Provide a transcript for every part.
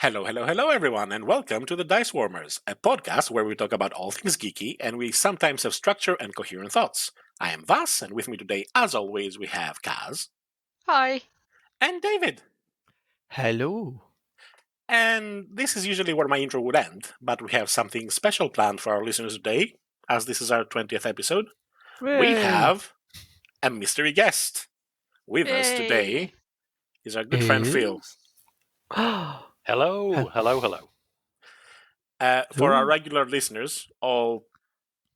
Hello, everyone, and welcome to the DiceWarmers, a podcast where we talk about all things geeky and we sometimes have structure and coherent thoughts. I am Vass, and with me today, as always, we have Kaz. Hi. And David. Hello. And this is usually where my intro would end, but we have something special planned for our listeners today, as this is our 20th episode. We have a mystery guest. With us today is our good friend Phil. Hello. For our regular listeners, all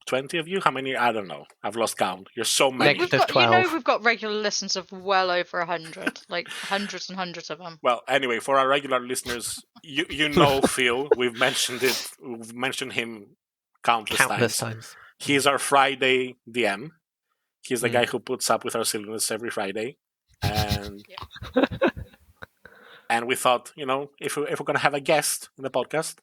20 of you, how many? I don't know. I've lost count. You're so many. Negative 12. We've got regular listeners of well over 100, like hundreds and hundreds of them. Well, anyway, for our regular listeners, you know Phil. We've mentioned it. We've mentioned him countless times. He's our Friday DM. He's the guy who puts up with our silliness every Friday, and and we thought, if we're gonna have a guest in the podcast,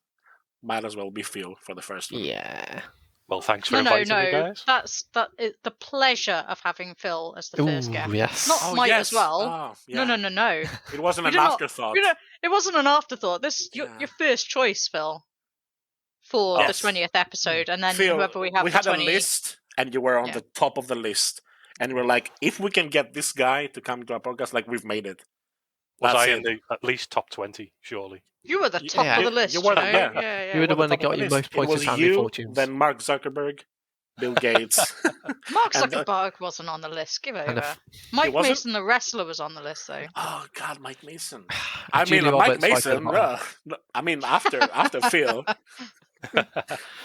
might as well be Phil for the first one. Yeah. Well, thanks for inviting me, guys. That's the pleasure of having Phil as the first guest. Yes. Not Mike as well. Oh, yeah. No. It wasn't an afterthought. It wasn't an afterthought. Your first choice, Phil, for the 20th episode, and then Phil, whoever we have. We had a list, and you were on the top of the list, and we're like, if we can get this guy to come to our podcast, like we've made it. Was I in the at least top 20? Surely. You were the top of the list. You were You were the one that got you most points of family fortunes. Then Mark Zuckerberg, Bill Gates. Mark Zuckerberg wasn't on the list. Give over. Mike Mason, the wrestler, was on the list, though. Oh God, Mike Mason. I mean, Mike Mason. After Phil.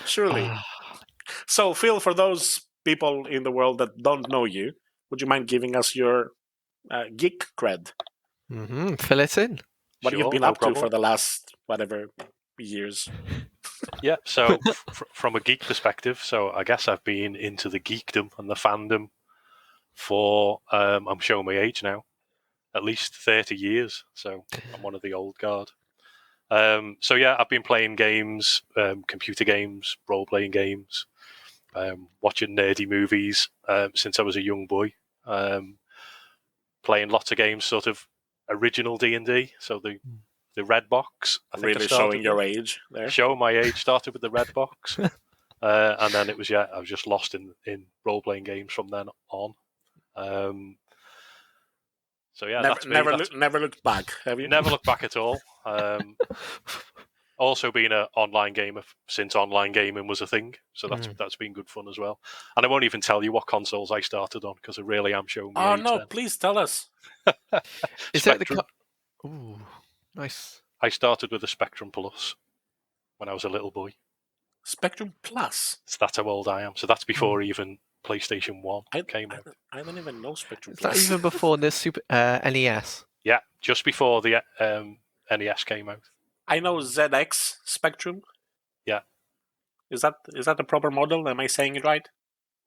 Surely. So, Phil, for those people in the world that don't know you, would you mind giving us your geek cred? Fill it in. What you've been up to for the last, years. Yeah, so from a geek perspective, so I guess I've been into the geekdom and the fandom for, I'm showing my age now, at least 30 years. So I'm one of the old guard. So yeah, I've been playing games, computer games, role-playing games, watching nerdy movies since I was a young boy, playing lots of games, sort of original D&D, so the red box. I think really showing your age there. Showing my age. Started with the red box, and then it was I was just lost in role playing games from then on. So yeah, never looked back. Have you? Never looked back at all. Also been an online gamer since online gaming was a thing, so that's been good fun as well. And I won't even tell you what consoles I started on because I really am showing my age. No, then. Please tell us. Is that the? Ooh, nice. I started with a Spectrum Plus when I was a little boy. Spectrum Plus. So that's how old I am. So that's before even PlayStation 1 came out. I don't even know Spectrum Plus. Is that even before the Super NES? Yeah, just before the NES came out. I know ZX Spectrum. Yeah. Is that the proper model? Am I saying it right?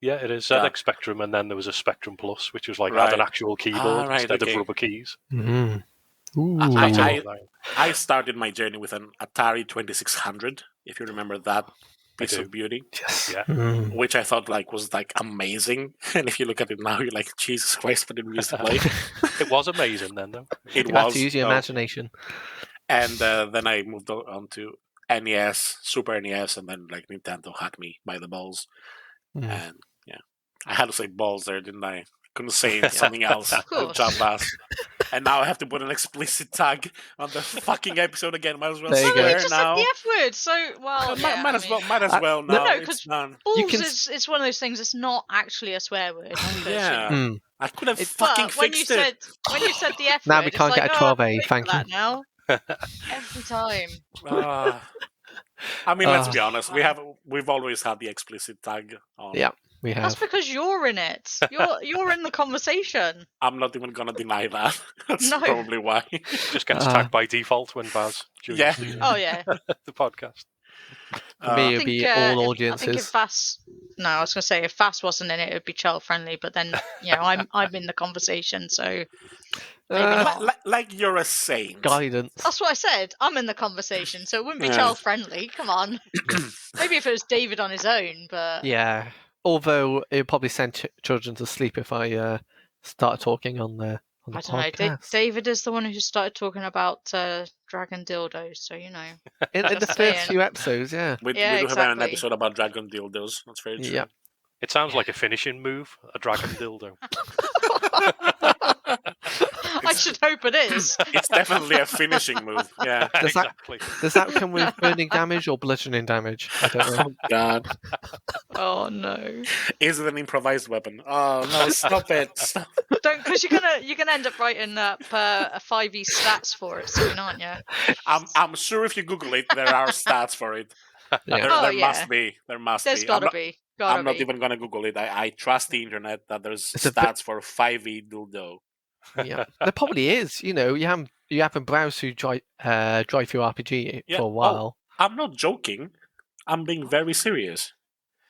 Yeah, it is. ZX Spectrum, and then there was a Spectrum Plus, which was had an actual keyboard instead of rubber keys. Mm-hmm. I started my journey with an Atari 2600, if you remember that piece of beauty. Yes. Yeah. Which I thought was amazing. And if you look at it now, you're like, Jesus Christ, what did we used to play? It was amazing then, though. You have to use your imagination. And then I moved on to NES, Super NES, and then Nintendo had me by the balls. And I had to say balls there, didn't I? Couldn't say something else. Good job, Vass. And now I have to put an explicit tag on the fucking episode again. Might as well swear just now. Said the F word, so might as well now. No, because balls it's one of those things. It's not actually a swear word. I could have fucking fixed it. When you said the F word, now we can't get a 12A. Thank you. Now every time. I mean, let's be honest. We've always had the explicit tag on. Yeah. We have. That's because you're in it. You're in the conversation. I'm not even going to deny that. That's probably why. Just gets tagged by default when Vaz joins the podcast. For me, it would be all audiences. I think if Vass... No, I was going to say, if Vass wasn't in it, it would be child-friendly. But then, I'm in the conversation, so... Like you're a saint. Guidance. That's what I said. I'm in the conversation, so it wouldn't be child-friendly. Come on. Maybe if it was David on his own, but... Yeah. Although it would probably send children to sleep if I start talking on the podcast. I don't know. David is the one who started talking about dragon dildos, so in Just the first saying. few episodes, yeah. We Yeah, do have an exactly. episode about dragon dildos. That's very true. Yep. It sounds like a finishing move, a dragon dildo. I should hope it is. It's definitely a finishing move. Yeah. Does that- Exactly. Does that come with burning damage or bludgeoning damage? I don't know. Oh God. Oh no! Is it an improvised weapon? Oh no! Stop it! Stop. Don't, because you're gonna end up writing up a 5e stats for it soon, aren't you? I'm sure if you Google it, there are stats for it. Yeah. There yeah. must be. There must There's be. gotta be. I'm not even gonna Google it. I trust the internet that there's It's a stats for 5e dildo. Yeah, there probably is. You haven't browsed through Drive Through RPG Yeah. for a while. I'm not joking. I'm being very serious.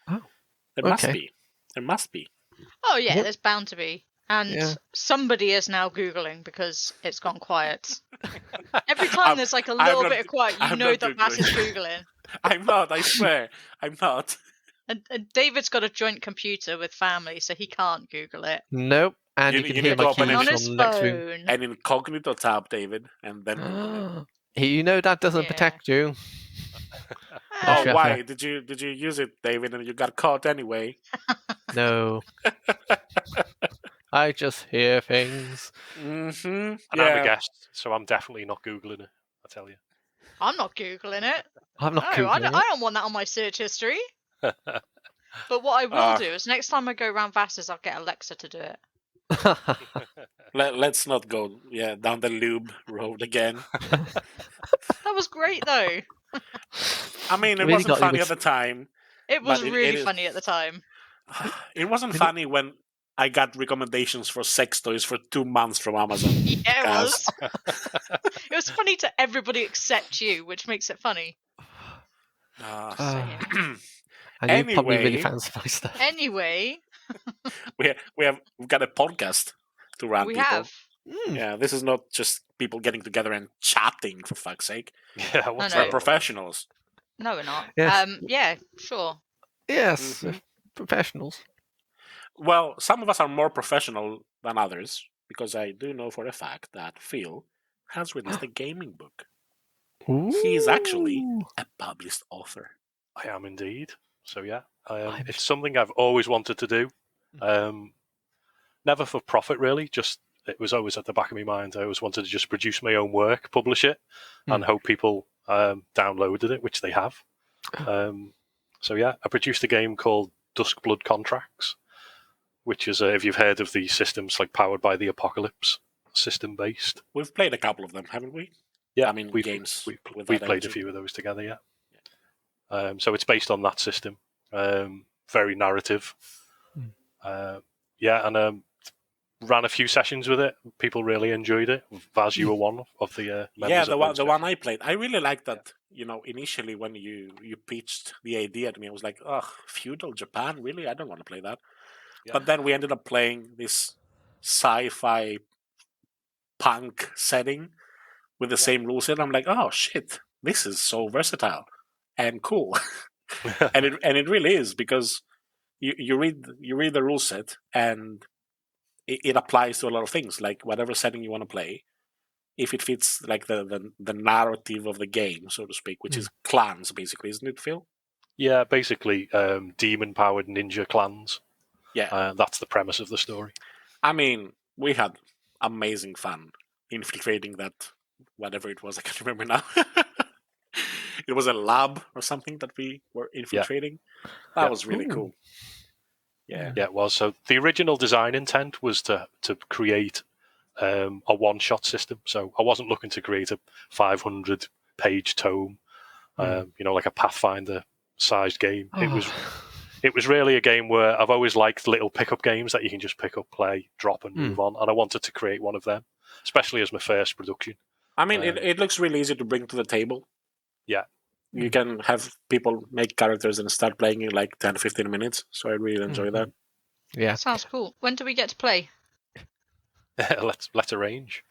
Oh, There must okay. be. There must be. Oh yeah, What- there's bound to be. And Yeah. somebody is now Googling because it's gone quiet. Every time I'm- there's like a I'm little not- bit of quiet, you I'm know not that Vass is Googling. Googling. I'm not. I swear. I'm not. And David's got a joint computer with family, so he can't Google it. Nope. And You- you, you can need hear to my open keys it On from his the next room. phone. An incognito tab, David, and then Google it. You know that doesn't Yeah. protect you. Oh, Sure. why did you use it, David, and you got caught anyway? No. I just hear things. Mm-hmm. And I'm Yeah. a guest, so I'm definitely not Googling it, I tell you. I'm not Googling it. I'm not No, Googling I don't want that on my search history. But what I will Ah. do is next time I go around Vass's, I'll get Alexa to do it. it. Let's not go down the lube road again. That was great though. I mean, it Really wasn't got you funny at the time. It was But it really is- funny at the time. It wasn't Really- funny when I got recommendations for sex toys for 2 months from Amazon. Yeah, it Guys. was. It was funny to everybody except you, which makes it funny. Ah. Saying. And you probably really Anyway. fancy my stuff. Anyway, we've got a podcast to run. we people. have. Yeah, this is not just people getting together and chatting, for fuck's sake. Yeah, what's No, We're no. professionals. No, we're not. Yes. Yeah, sure. Yes, Mhm. professionals. Well, some of us are more professional than others, because I do know for a fact that Phil has released a gaming book. He is actually Ooh. a published author. I am indeed. So yeah, I'm- it's something I've always wanted to do. Never for profit, really. Just it was always at the back of my mind. I always wanted to just produce my own work, publish it, and hope people downloaded it, which they have. So yeah, I produced a game called Duskblood Contracts, which is if you've heard of the systems like Powered by the Apocalypse system based. We've played a couple of them, haven't we? Yeah, I mean, games We've with played that a engine. few of those together. Yeah. So it's based on that system. Very narrative. And ran a few sessions with it. People really enjoyed it. Vaz, you were one of the members. Yeah, of the one those I played. I really liked that. Initially when you pitched the idea to me, I was like, "Oh, feudal Japan, really? I don't want to play that." Yeah. But then we ended up playing this sci-fi punk setting with the same rule set. I'm like, "Oh shit, this is so versatile and cool," and it really is, because you read the rule set and it applies to a lot of things, like whatever setting you want to play. If it fits like the narrative of the game, so to speak, which is clans, basically, isn't it, Phil? Yeah, basically demon-powered ninja clans. Yeah. That's the premise of the story. I mean, we had amazing fun infiltrating that, whatever it was, I can't remember now. It was a lab or something that we were infiltrating. That was really Ooh. cool. Yeah. Yeah, it was. So the original design intent was to create a one-shot system. So I wasn't looking to create a 500-page tome, like a Pathfinder-sized game. It was really a game where I've always liked little pickup games that you can just pick up, play, drop, and move on. And I wanted to create one of them, especially as my first production. I mean, it looks really easy to bring to the table. Yeah. You can have people make characters and start playing in like 10 15 minutes. So I really enjoy that. Yeah. Sounds cool. When do we get to play? Let's arrange.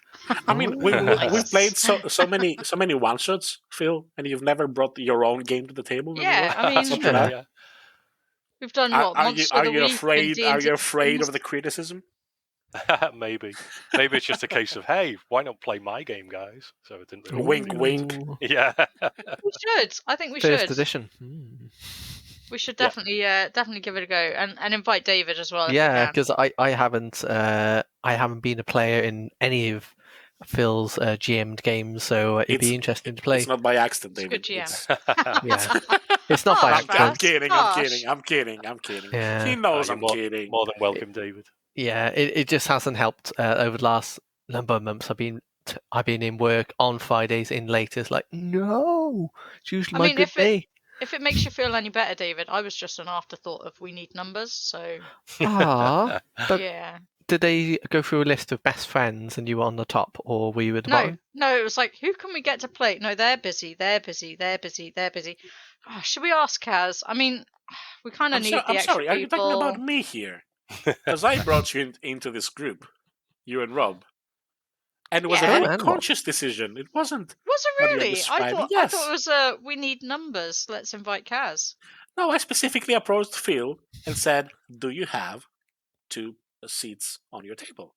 I mean, we've played so many one shots, Phil, and you've never brought your own game to the table. Yeah, I mean, Something like yeah. we've done what? Are Monster of the Week and you D&D afraid of the criticism? Maybe it's just a case of, hey, why not play my game, guys? So it didn't really Wink, work. wink. Ooh, Yeah. We should. I think we First should. edition. We should Yeah. definitely give it a go, and invite David as well. If Yeah, we can. because I haven't been a player in any of Phil's GM'd games, so it'd be interesting to play. It's not by accident, It's a David. good GM. Yeah, it's not by Harsh, accident. I'm Vass. kidding. Harsh. I'm kidding. Yeah. He knows You're I'm kidding. more than welcome, David. Yeah, it just hasn't helped over the last number of months. I've been in work on Fridays in late. It's like, no, it's usually I my mean, good day. if it makes you feel any better, David, I was just an afterthought of we need numbers. So Ah, but yeah. did they go through a list of best friends and you were on the top, or were you at the bottom? No, it was like, who can we get to play? No, they're busy. Oh, should we ask Kaz? I mean, we kind of need the I'm extra sorry. people. Are you talking about me here? Because I brought you into this group, you and Rob, and it was Yeah. a Oh, very and conscious decision. It wasn't. Was it what you're really? describing. I Yes. thought it was we need numbers. Let's invite Kaz. No, I specifically approached Phil and said, "Do you have 2 seats on your table?"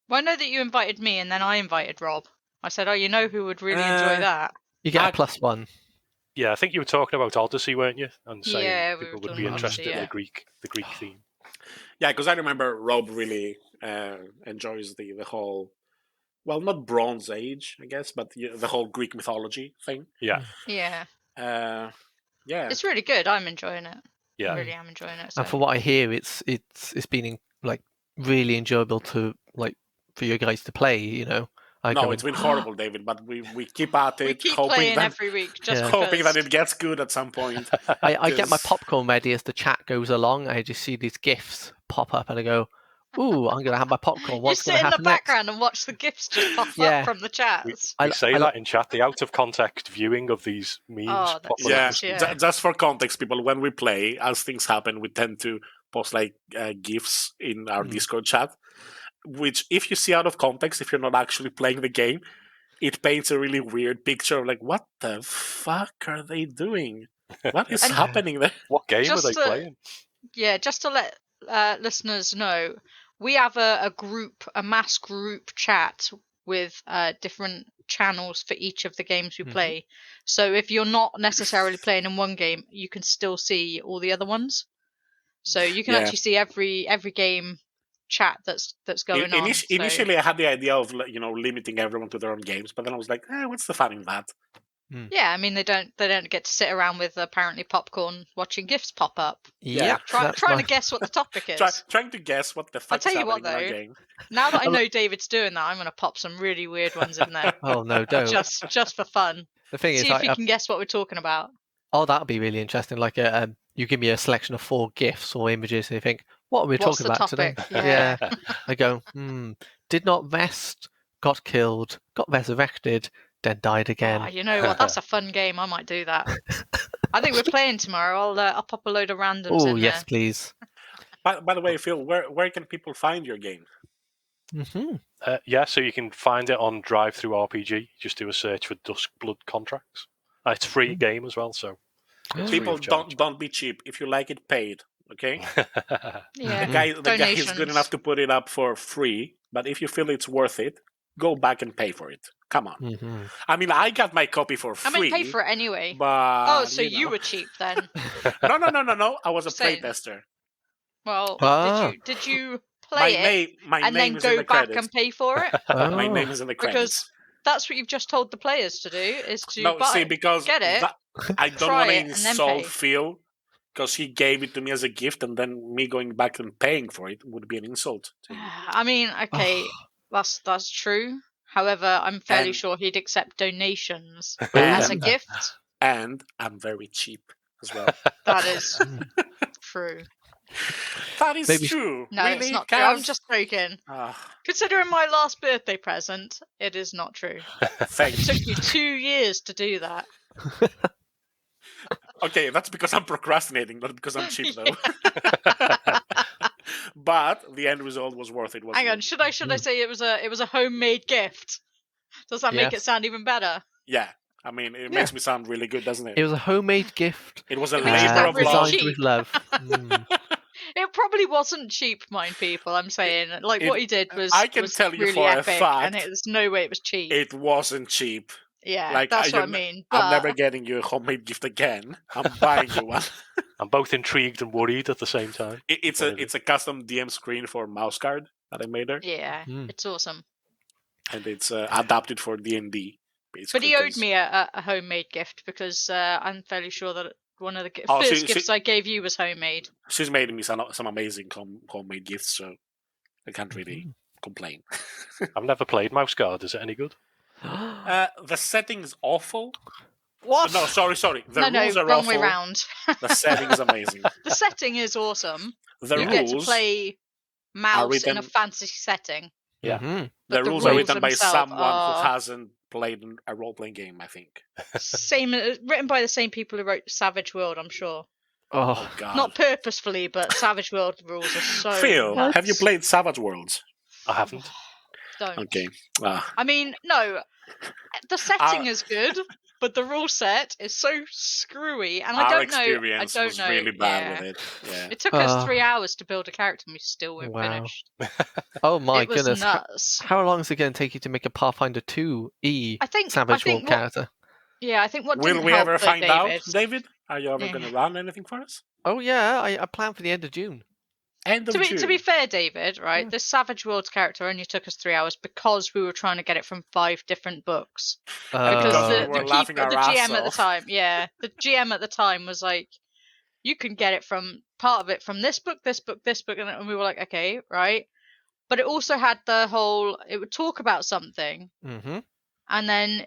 Well, I know that you invited me, and then I invited Rob. I said, "Oh, you know who would really enjoy that?" You get I- a +1. Yeah, I think you were talking about Odyssey, weren't you? And saying Yeah, we people were would be talking about interested Odyssey, in yeah. the Greek theme. Yeah, because I remember Rob really enjoys the whole, well, not Bronze Age, I guess, but the whole Greek mythology thing. Yeah. Yeah, Yeah. it's really good. I'm enjoying it. Yeah. I really am enjoying it. So. And for what I hear, it's been like really enjoyable to for you guys to play. You know, No, it's been horrible, David, but we keep at it, we keep hoping playing that every week, just hoping because. that it gets good at some point. I get my 'cause- popcorn ready as the chat goes along. I just see these gifs pop up, and I go, "Ooh, I'm gonna have my popcorn. You What's sit gonna in the happen next?" background and watch the gifs just pop Yeah. up from the chats. We say that in chat, the out of context viewing of these memes. Oh, that's popping Yeah, up. Yeah. just for context, people, when we play, as things happen, we tend to post like GIFs in our Discord chat, which if you see out of context, if you're not actually playing the game, it paints a really weird picture of like, what the fuck are they doing? What is And- happening there? What game Just are they to- playing? Yeah, just to let listeners know, we have a mass group chat with different channels for each of the games we play. So if you're not necessarily playing in one game, you can still see all the other ones. So you can Yeah. actually see every game chat that's going on. So- Initially, I had the idea of limiting everyone to their own games, but then I was like, what's the fun in that? Yeah, I mean they don't get to sit around with apparently popcorn watching gifs pop up. Yep, Trying to guess what the topic is. Trying to guess what the fuck is tell you happening what, in our though, game. Now that I know David's doing that, I'm going to pop some really weird ones in there. Oh no, don't. just for fun. The thing See is, if you can guess what we're talking about. oh, that'd be really interesting. Like you give me a selection of 4 gifs or images, and you think, what are we What's talking the about topic? today? Yeah. I go, did not vest, got killed, got resurrected, then died again. Oh, you know what? That's a fun game. I might do that. I think we're playing tomorrow. I'll pop a load of randoms Oh, in yes, there. please. By the way, Phil, where can people find your game? Yeah, so you can find it on Drive Through RPG. Just do a search for Dusk Blood Contracts. It's a free game as well, so it's free People, of charge. don't be cheap. If you like it, pay it. Okay. Yeah. The guy is Donations. good enough to put it up for free, but if you feel it's worth it, go back and pay for it. Come on. I mean, I got my copy for I free. mean, pay for it anyway. But Oh, so you were cheap then? No. I was a Saying. playtester. Well, Ah. did you play it My and name then is in go the back credits. and pay for it? My name is in the credits. Because that's what you've just told the players to do: is to No, buy see, it, because get it, I don't try want to it, and then insult pay. Phil because he gave it to me as a gift, and then me going back and paying for it would be an insult to him. I mean, okay, that's true. However, I'm fairly And- sure he'd accept donations as a And- gift. And I'm very cheap as well. That is true. That is Maybe- true. No, really, it's not true. I'm Kaz? just joking. Ah, Considering my last birthday present, it is not true. thank It took you. you 2 years to do that. Okay, that's because I'm procrastinating, not because I'm cheap, though. But the end result was worth it. Wasn't Hang on, it? should I say it was a homemade gift? Does that make it Yes. sound even better? Yeah, I mean, it makes me sound really good, doesn't it? It was a homemade gift. It was a Makes it labor sound of really love. designed cheap. with love. It probably wasn't cheap, mind people. I'm saying, like, what he did was I can was tell you really for a epic, fact, and there's no way it was cheap. it wasn't cheap. Yeah, Like, that's what I mean. But I'm never getting you a homemade gift again. I'm buying you one. I'm both intrigued and worried at the same time. It's a custom DM screen for mouse card that I made there. yeah, it's awesome. And it's adapted for D&D. But he owed me a homemade gift because I'm fairly sure that one of the gifts I gave you was homemade. She's made me some amazing homemade gifts, so I can't really complain. I've never played Mouse Guard. Is it any good? The setting's awful. What? No, sorry. The rules are wrong awful. way round. The setting is amazing. The setting is awesome. The you rules get to play mouse in a fantasy setting. Yeah. Mm-hmm. The rules are written by someone who hasn't played a role-playing game, I think. Written by the same people who wrote Savage World, I'm sure. Oh, God. Not purposefully, but Savage World rules are so Phil, nuts. have you played Savage Worlds? I haven't. Don't. Okay. I mean, no. The setting is good, but the rule set is so screwy, and I don't know. I don't was know. really bad with it. Yeah. It took us 3 hours to build a character, and we still weren't finished. Oh my it was goodness! Nuts. How long is it going to take you to make a Pathfinder 2E Savage World character? Yeah, I think what will didn't we help, ever find David, out, David? Are you ever going to run anything for us? Oh yeah, I plan for the end of June. To be fair, David, right? This Savage Worlds character only took us 3 hours because we were trying to get it from 5 different books. Because the GM at the time, the GM at the time was like, you can get it from part of it from this book, this book, this book, and we were like, okay, right. But it also had the whole, it would talk about something, and then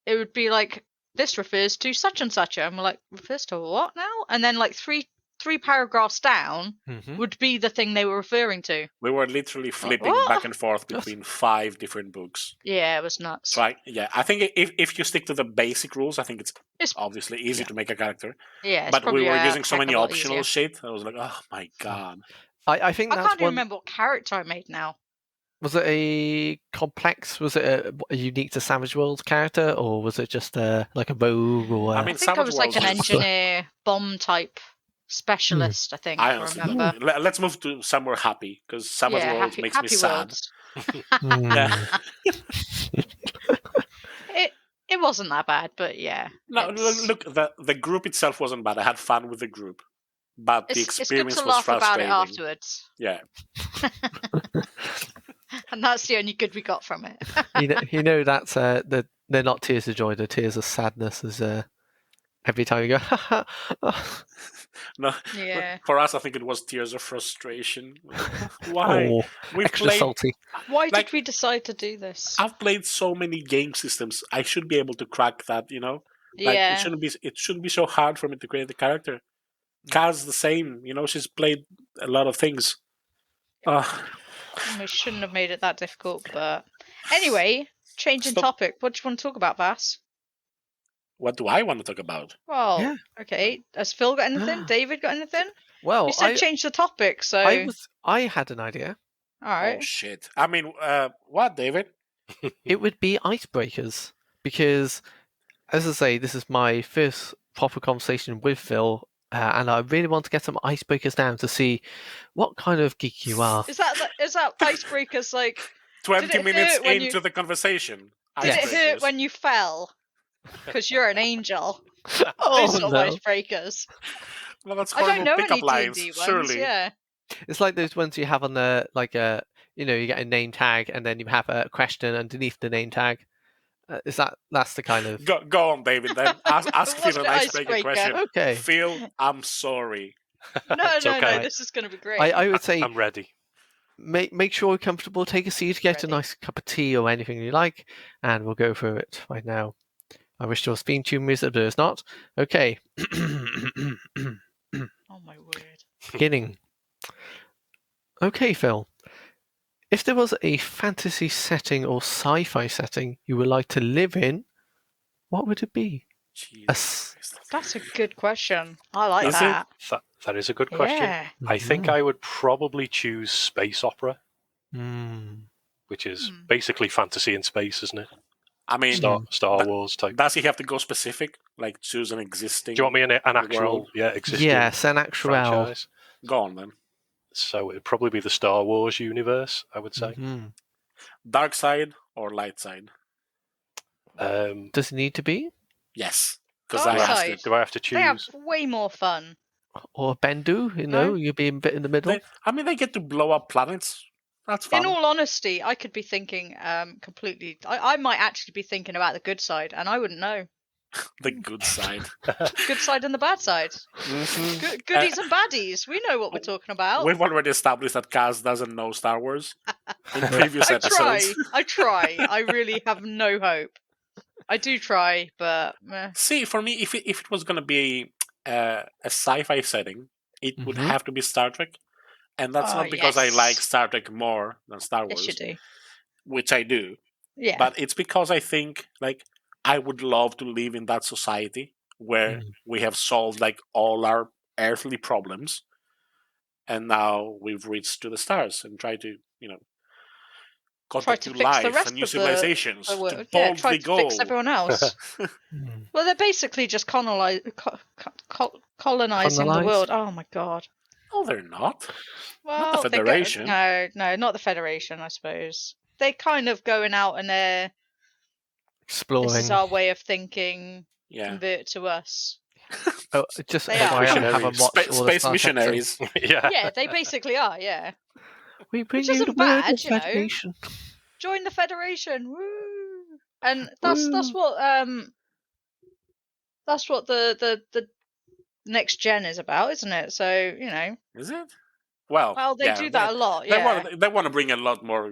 it would be like, this refers to such and such, and we're like, refers to what now? And then like three paragraphs down would be the thing they were referring to. We were literally flipping back and forth between 5 different books. Yeah, it was nuts. So I think if you stick to the basic rules, I think it's obviously easy to make a character. Yeah, but we were using so many optional shit. I was like, oh my God. I think that's I can't even remember what character I made now. Was it a complex? Was it a unique to Savage Worlds character, or was it just like a rogue? Or I think I was like an engineer, bomb type specialist. I think I remember. Let's move to somewhere happy because Savage Worlds makes me sad. It wasn't that bad, but yeah. No, look, the group itself wasn't bad. I had fun with the group, but the experience was frustrating. It's good to laugh about it afterwards. Yeah. And that's the only good we got from it. That's they're not tears of joy; they're tears of sadness. As every time you go, no, yeah. For us, I think it was tears of frustration. Why? Oh, extra salty. Why did we decide to do this? I've played so many game systems. I should be able to crack that. Yeah. It shouldn't be so hard for me to create a character. Kaz the same. She's played a lot of things. We shouldn't have made it that difficult, but anyway, changing topic. What do you want to talk about, Vass? What do I want to talk about? Well, okay. Has Phil got anything? David got anything? Well, you said change the topic, so I had an idea. All right. Oh shit! I mean, what, David? It would be icebreakers because, as I say, this is my first proper conversation with Phil. And I really want to get some icebreakers down to see what kind of geek you are. Is that icebreakers like 20 minutes into the conversation? Did it hurt when you fell? Because you're an angel. Those sort of icebreakers. Well, that's I don't know pickup any lines, D&D ones. surely. Yeah. It's like those ones you have on the you get a name tag and then you have a question underneath the name tag. That's the kind of go on, David. Then ask Phil an icebreaker question. Okay, Phil, I'm sorry. No. This is going to be great. I would say I'm ready. Make sure you're comfortable. Take a seat, get a nice cup of tea or anything you like, and we'll go through it right now. I wish there was theme tune music, but there's not. Okay. Oh my word. Beginning. Okay, Phil. If there was a fantasy setting or sci-fi setting you would like to live in, what would it be? That's a good question. I like that. That is a good question. Yeah. I think I would probably choose space opera, which is basically fantasy in space, isn't it? I mean, Star Wars type. Does he have to go specific? Like choose an existing? Do you want me an actual world? existing? Yes, an actual. Franchise? Go on then. So it'd probably be the Star Wars universe, I would say. Mhm. Dark side or light side? Does it need to be? Yes, because Dark I asked side. it. Do I have to They have choose? way more fun. Or Bendu? No. You're being a bit in the middle. They get to blow up planets. That's fun. In all honesty, I could be thinking completely. I might actually be thinking about the good side, and I wouldn't know. The good side. Good side and the bad side. Mhm. Goodies and baddies. We know what we're talking about. We've already established that Kaz doesn't know Star Wars in previous episodes. I try. I really have no hope. I do try, but meh. See, for me, if it was going to be a sci-fi setting, it would Mhm. have to be Star Trek, and that's Oh, not because I yes. like Star Trek more than Star Yes, you Wars, do. which I do. Yeah. But it's because I think like I would love to live in that society where we have solved like all our earthly problems, and now we've reached to the stars and try to contact to new fix the life rest and new of civilizations the to world. Yeah, try boldly to go. fix everyone else. Well, they're basically just colonizing the world. Oh my god. No, they're not. Well, Not the Federation. No, not the Federation. I suppose they kind of going out and they're Exploring. this is our way of thinking. Yeah. Convert to us. Oh, just They FYI, I Missionaries. haven't watched all the Space Star Trek missionaries. Yeah. Yeah, they basically are. Yeah, We bring which you the isn't word bad, of you know. Federation. Join the Federation. Woo! And that's what the next gen is about, isn't it? So Is it? Well, they do that a lot. Yeah, They want to bring a lot more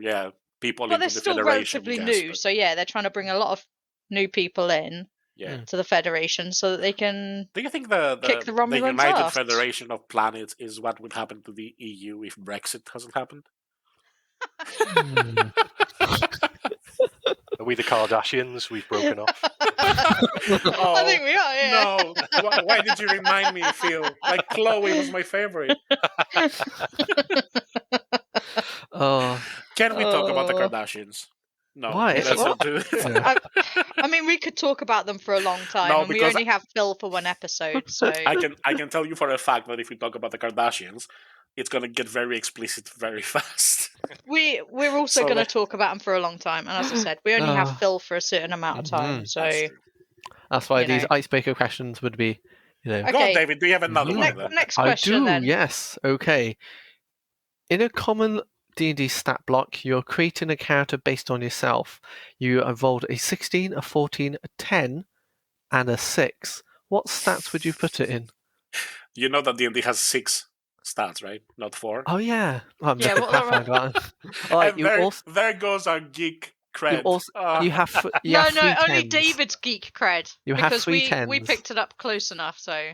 people but into they're the still Federation. relatively yes, new. but- So yeah, they're trying to bring a lot of new people in yeah. to the Federation so that they can Do you think kick the Romulans' United ass. Federation of Planets is what would happen to the EU if Brexit hasn't happened? Are we the Kardashians? We've broken off. I think we are. Yeah. No, why did you remind me, Phil? Like Chloe was my favorite. Oh, Can we talk about the Kardashians? No. Why? Let's What? not do it. I mean, we could talk about them for a long time, No, and we because only have Phil for one episode, so I can tell you for a fact that if we talk about the Kardashians, it's gonna get very explicit very fast. we're also So, going to like- talk about them for a long time. And as I said, we only have Phil for a certain amount of time, so That's true. That's why You these know. icebreaker questions would be, Okay. Go on, David. Do you have another one? Then? next I question do, then. yes. Okay. In a common D&D stat block, you're creating a character based on yourself. You have rolled a 16, a 14, a 10, and a 6. What stats would you put it in? You know that D&D has 6 stats, right? Not 4. Oh, yeah. Oh, I'm Yeah, just what- Pathfinder, aren't I? All right, And there goes our geek cred. you have No, three only tens. David's geek cred. You have because three we tens. picked it up close enough, so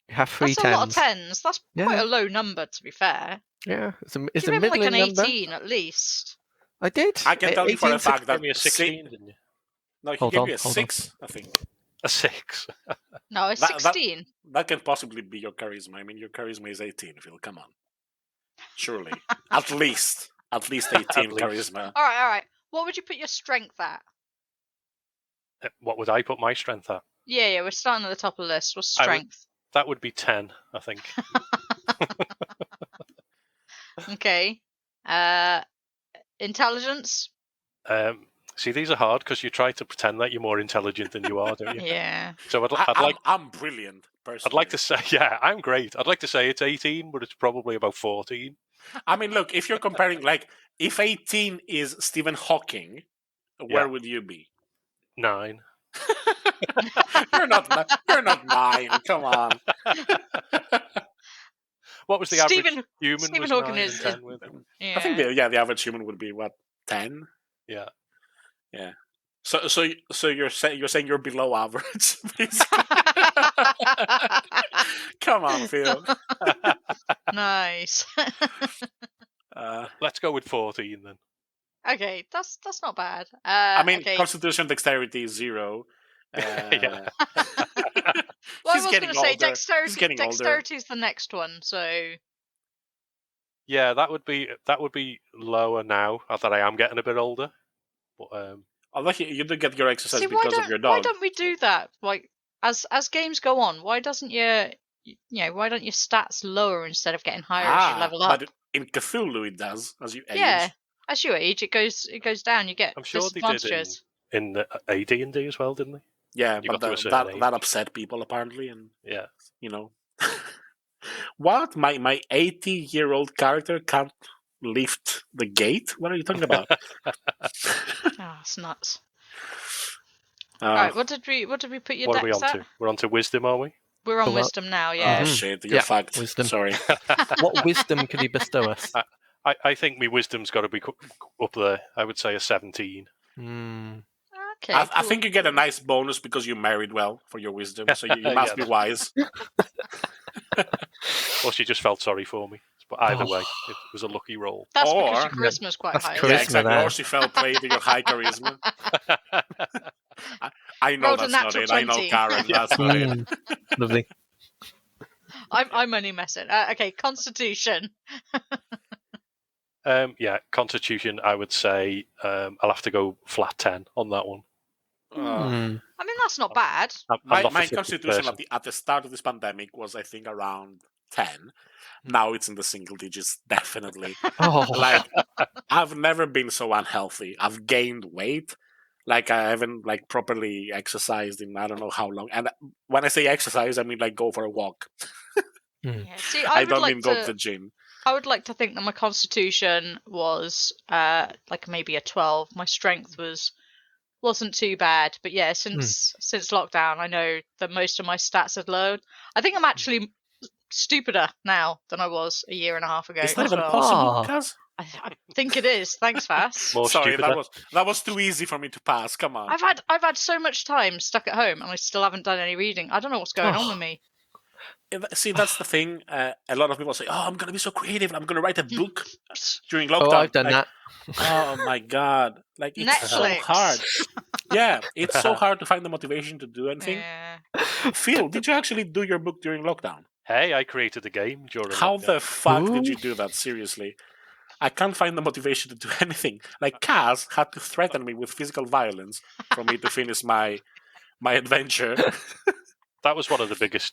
You have three that's tens. a lot of tens. That's quite Yeah. a low number, to be fair. Yeah, it's a Give him middling like an number. 18 at least. I did. I can tell you for a 18, fact that Gave me a 16, didn't you? No, he Hold gave on, you a hold on. 6, I think. A 6. No, it's That- 16. That can possibly be your charisma. I mean, your charisma is 18, Phil. Come on. Surely. At least 18 At least. charisma. All right. What would you put your strength at? What would I put my strength at? Yeah, we're starting at the top of the list. What's I would- strength? That would be 10, I think. Okay. Intelligence? See, these are hard because you try to pretend that you're more intelligent than you are, don't you? Yeah. So I'm brilliant, personally. I'd like to say, yeah, I'm great. I'd like to say it's 18, but it's probably about 14. I mean, look, if you're comparing, like, if 18 is Stephen Hawking, where would you be? 9. You're not 9. Come on. What was the Stephen- average human? Stephen was Hawking 9 is- and 10 with? Yeah. I think the average human would be what, 10? Yeah. Yeah. So you're saying you're below average? basically? Come on, Phil. Nice. Let's go with 14 then. Okay, that's not bad. I mean, okay. Constitution dexterity is 0. Yeah. Well, I He's was getting going to say older. He's getting older. dexterity is the next one. So Yeah, that would be lower now that I am getting a bit older. But Although you do get your exercise see, because of your dog. why don't we do that? Like as games go on, why doesn't your why don't your stats lower instead of getting higher as you level up? But in Cthulhu it does as you age. Yeah, as you age, it goes down. You get I'm sure they did in the AD&D as well, didn't they? Yeah, You but got to a certain age. that upset people apparently, and Yeah. What? My 80-year-old character can't lift the gate? What are you talking about? It's nuts. All right, what did we put your What are we decks on at? to? We're on to wisdom, are we? We're on wisdom now, yeah. Oh shit, you're fucked. Wisdom. Sorry. What wisdom could he bestow us? I think my wisdom's got to be up there. I would say a 17. Okay. I think you get a nice bonus because you married well for your wisdom, so you must be wise. Or she just felt sorry for me. But either way, it was a lucky roll. That's because your charisma's quite high. Yeah, exactly. Or she fell prey to your high charisma. I know that's not it. 20. I know Karen. That's not it. Lovely. I'm only messing. Okay, Constitution. Constitution. I would say I'll have to go flat 10 on that one. I mean, that's not bad. My Constitution at the start of this pandemic was, I think, around 10. Now it's in the single digits, definitely. Like, I've never been so unhealthy. I've gained weight. Like, I haven't properly exercised in I don't know how long. And when I say exercise, I mean go for a walk. See, I don't mean go to the gym. I would like to think that my Constitution was maybe a 12. My strength wasn't too bad, but yeah, since lockdown, I know that most of my stats had lowered. I think I'm actually stupider now than I was a year and a half ago. Is that even possible, Kaz? I think it is. Thanks, Vass. Sorry, that was too easy for me to pass. Come on. I've had so much time stuck at home, and I still haven't done any reading. I don't know what's going on with me. See, that's the thing. A lot of people say, "Oh, I'm going to be so creative. I'm going to write a book during lockdown." Oh, I've done that. Oh my god! It's Netflix. So hard. Yeah, it's so hard to find the motivation to do anything. Yeah. Phil, did you actually do your book during lockdown? Hey, I created a game during How lockdown. the fuck did you do that? Seriously. I can't find the motivation to do anything. Kaz had to threaten me with physical violence for me to finish my adventure. That was one of the biggest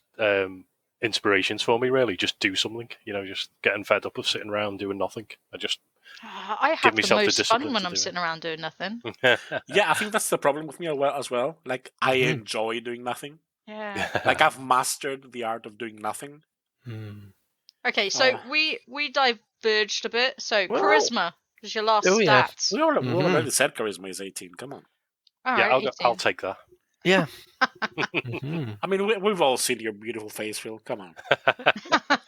inspirations for me, really. Just do something. Just getting fed up of sitting around doing nothing. I have the most fun when I'm sitting around doing nothing. Yeah, I think that's the problem with me as well. I enjoy doing nothing. Yeah. I've mastered the art of doing nothing. Okay, so we diverged a bit. So charisma is your last stat. We already said charisma is 18. Come on. I'll take that. Yeah. I mean, we've all seen your beautiful face, Phil. Come on.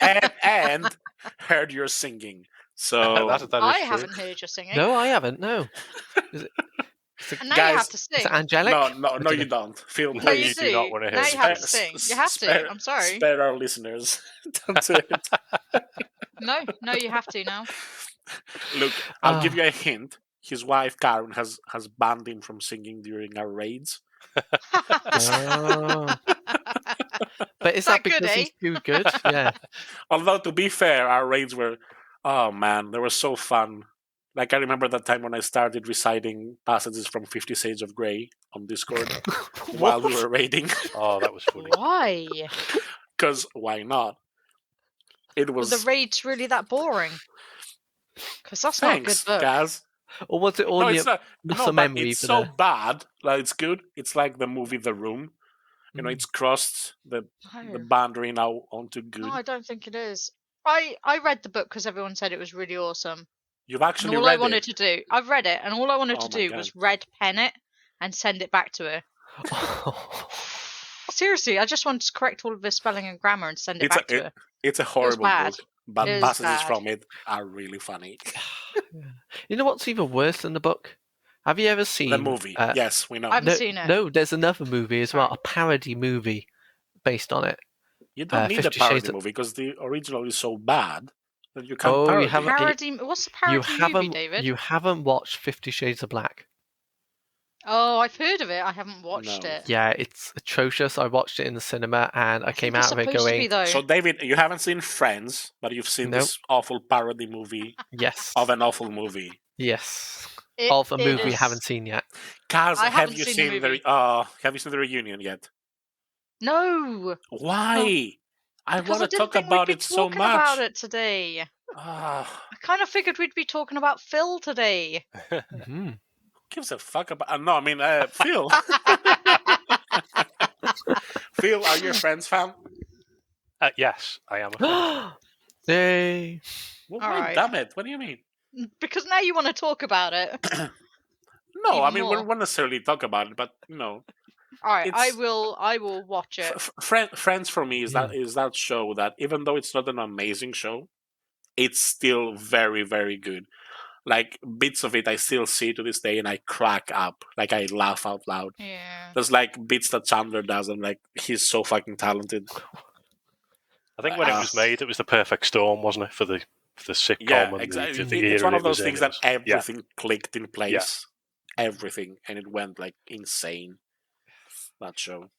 and heard your singing. So I haven't heard your singing. No, I haven't. No. And now you have to sing. Is it angelic? No, you don't. Phil, no, you do. not want to hear now you have to sing. You have to. I'm sorry. Spare our listeners. Don't do it. No, you have to now. Look, I'll give you a hint. His wife Karen has banned him from singing during our raids. But is that because he's too good? Yeah. Although, to be fair, our raids were, oh man, they were so fun. I remember that time when I started reciting passages from 50 Shades of Grey on Discord while we were raiding. Oh, that was funny. Why? Because why not? It was. Were the raids really that boring? Because that's not a good book. Gaz. Or was it all it's not. memory? It's so bad. It's good. It's like the movie The Room. It's crossed the boundary now onto good. No, I don't think it is. I read the book because everyone said it was really awesome. You've actually read it? I've read it, and all I wanted to do was red pen it and send it back to her. Seriously, I just wanted to correct all of the spelling and grammar and send it back to her. It's a horrible book, but passages bad. from it are really funny. You know what's even worse than the book? Have you ever seen the movie? Yes, we know. I haven't seen it. No, there's another movie as well, a parody movie based on it. You don't need a parody movie because the original is so bad that you can't parody. What's the parody movie, David? You haven't watched 50 Shades of Black. Oh, I've heard of it. I haven't watched it. Yeah, it's atrocious. I watched it in the cinema and I came out of it going... So, David, you haven't seen Friends, but you've seen this awful parody movie of an awful movie. Yes. Of a movie you haven't seen yet. Kaz, have you seen the reunion yet? No. Why? I Because want to didn't talk think about we'd be it so talking about much. it today. Ah, I kind of figured we'd be talking about Phil today. Mm-hmm. who gives a fuck about? No, I mean Phil. Phil, are you a Friends fan? Yes, I am a fan. Yay! Well, All why? right. Damn it! What do you mean? Because now you want to talk about it. No, I Even mean we more. won't necessarily talk about it, but All right, I it's will watch it. Friends for me is that show that even though it's not an amazing show, it's still very very good. Like bits of it, I still see to this day, and I crack up. Like I laugh out loud. Yeah. There's like bits that Chandler does. I'm like, he's so fucking talented. I think when it was made, it was the perfect storm, wasn't it, for the sitcom Yeah, and exactly. the It's era one of it was those things in. that everything clicked in place. Everything, and it went like insane. That show.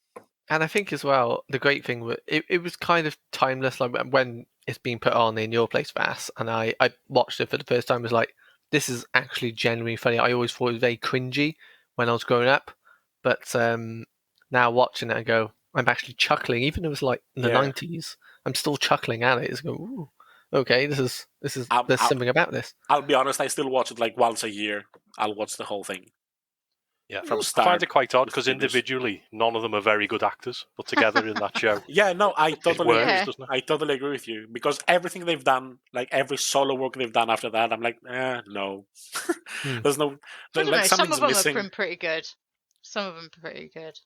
And I think as well, the great thing was it was kind of timeless. Like when it's being put on in your place, Vass, and I watched it for the first time. Was like, this is actually genuinely funny. I always thought it was very cringy when I was growing up, but now watching it, I go, I'm actually chuckling. Even though it was like in the '90s, I'm still chuckling at it. It's go, ooh, okay, this is there's something about this. I'll be honest. I still watch it like once a year. I'll watch the whole thing. Yeah, From I start. find it quite odd because finish. individually, none of them are very good actors, but together in that show, Yeah, no, I totally works, agree. doesn't it? I totally agree with you because everything they've done, like every solo work they've done after that, I'm like, no. There's no, I don't like know. Some something's of them missing. have been pretty good. Some of them are pretty good.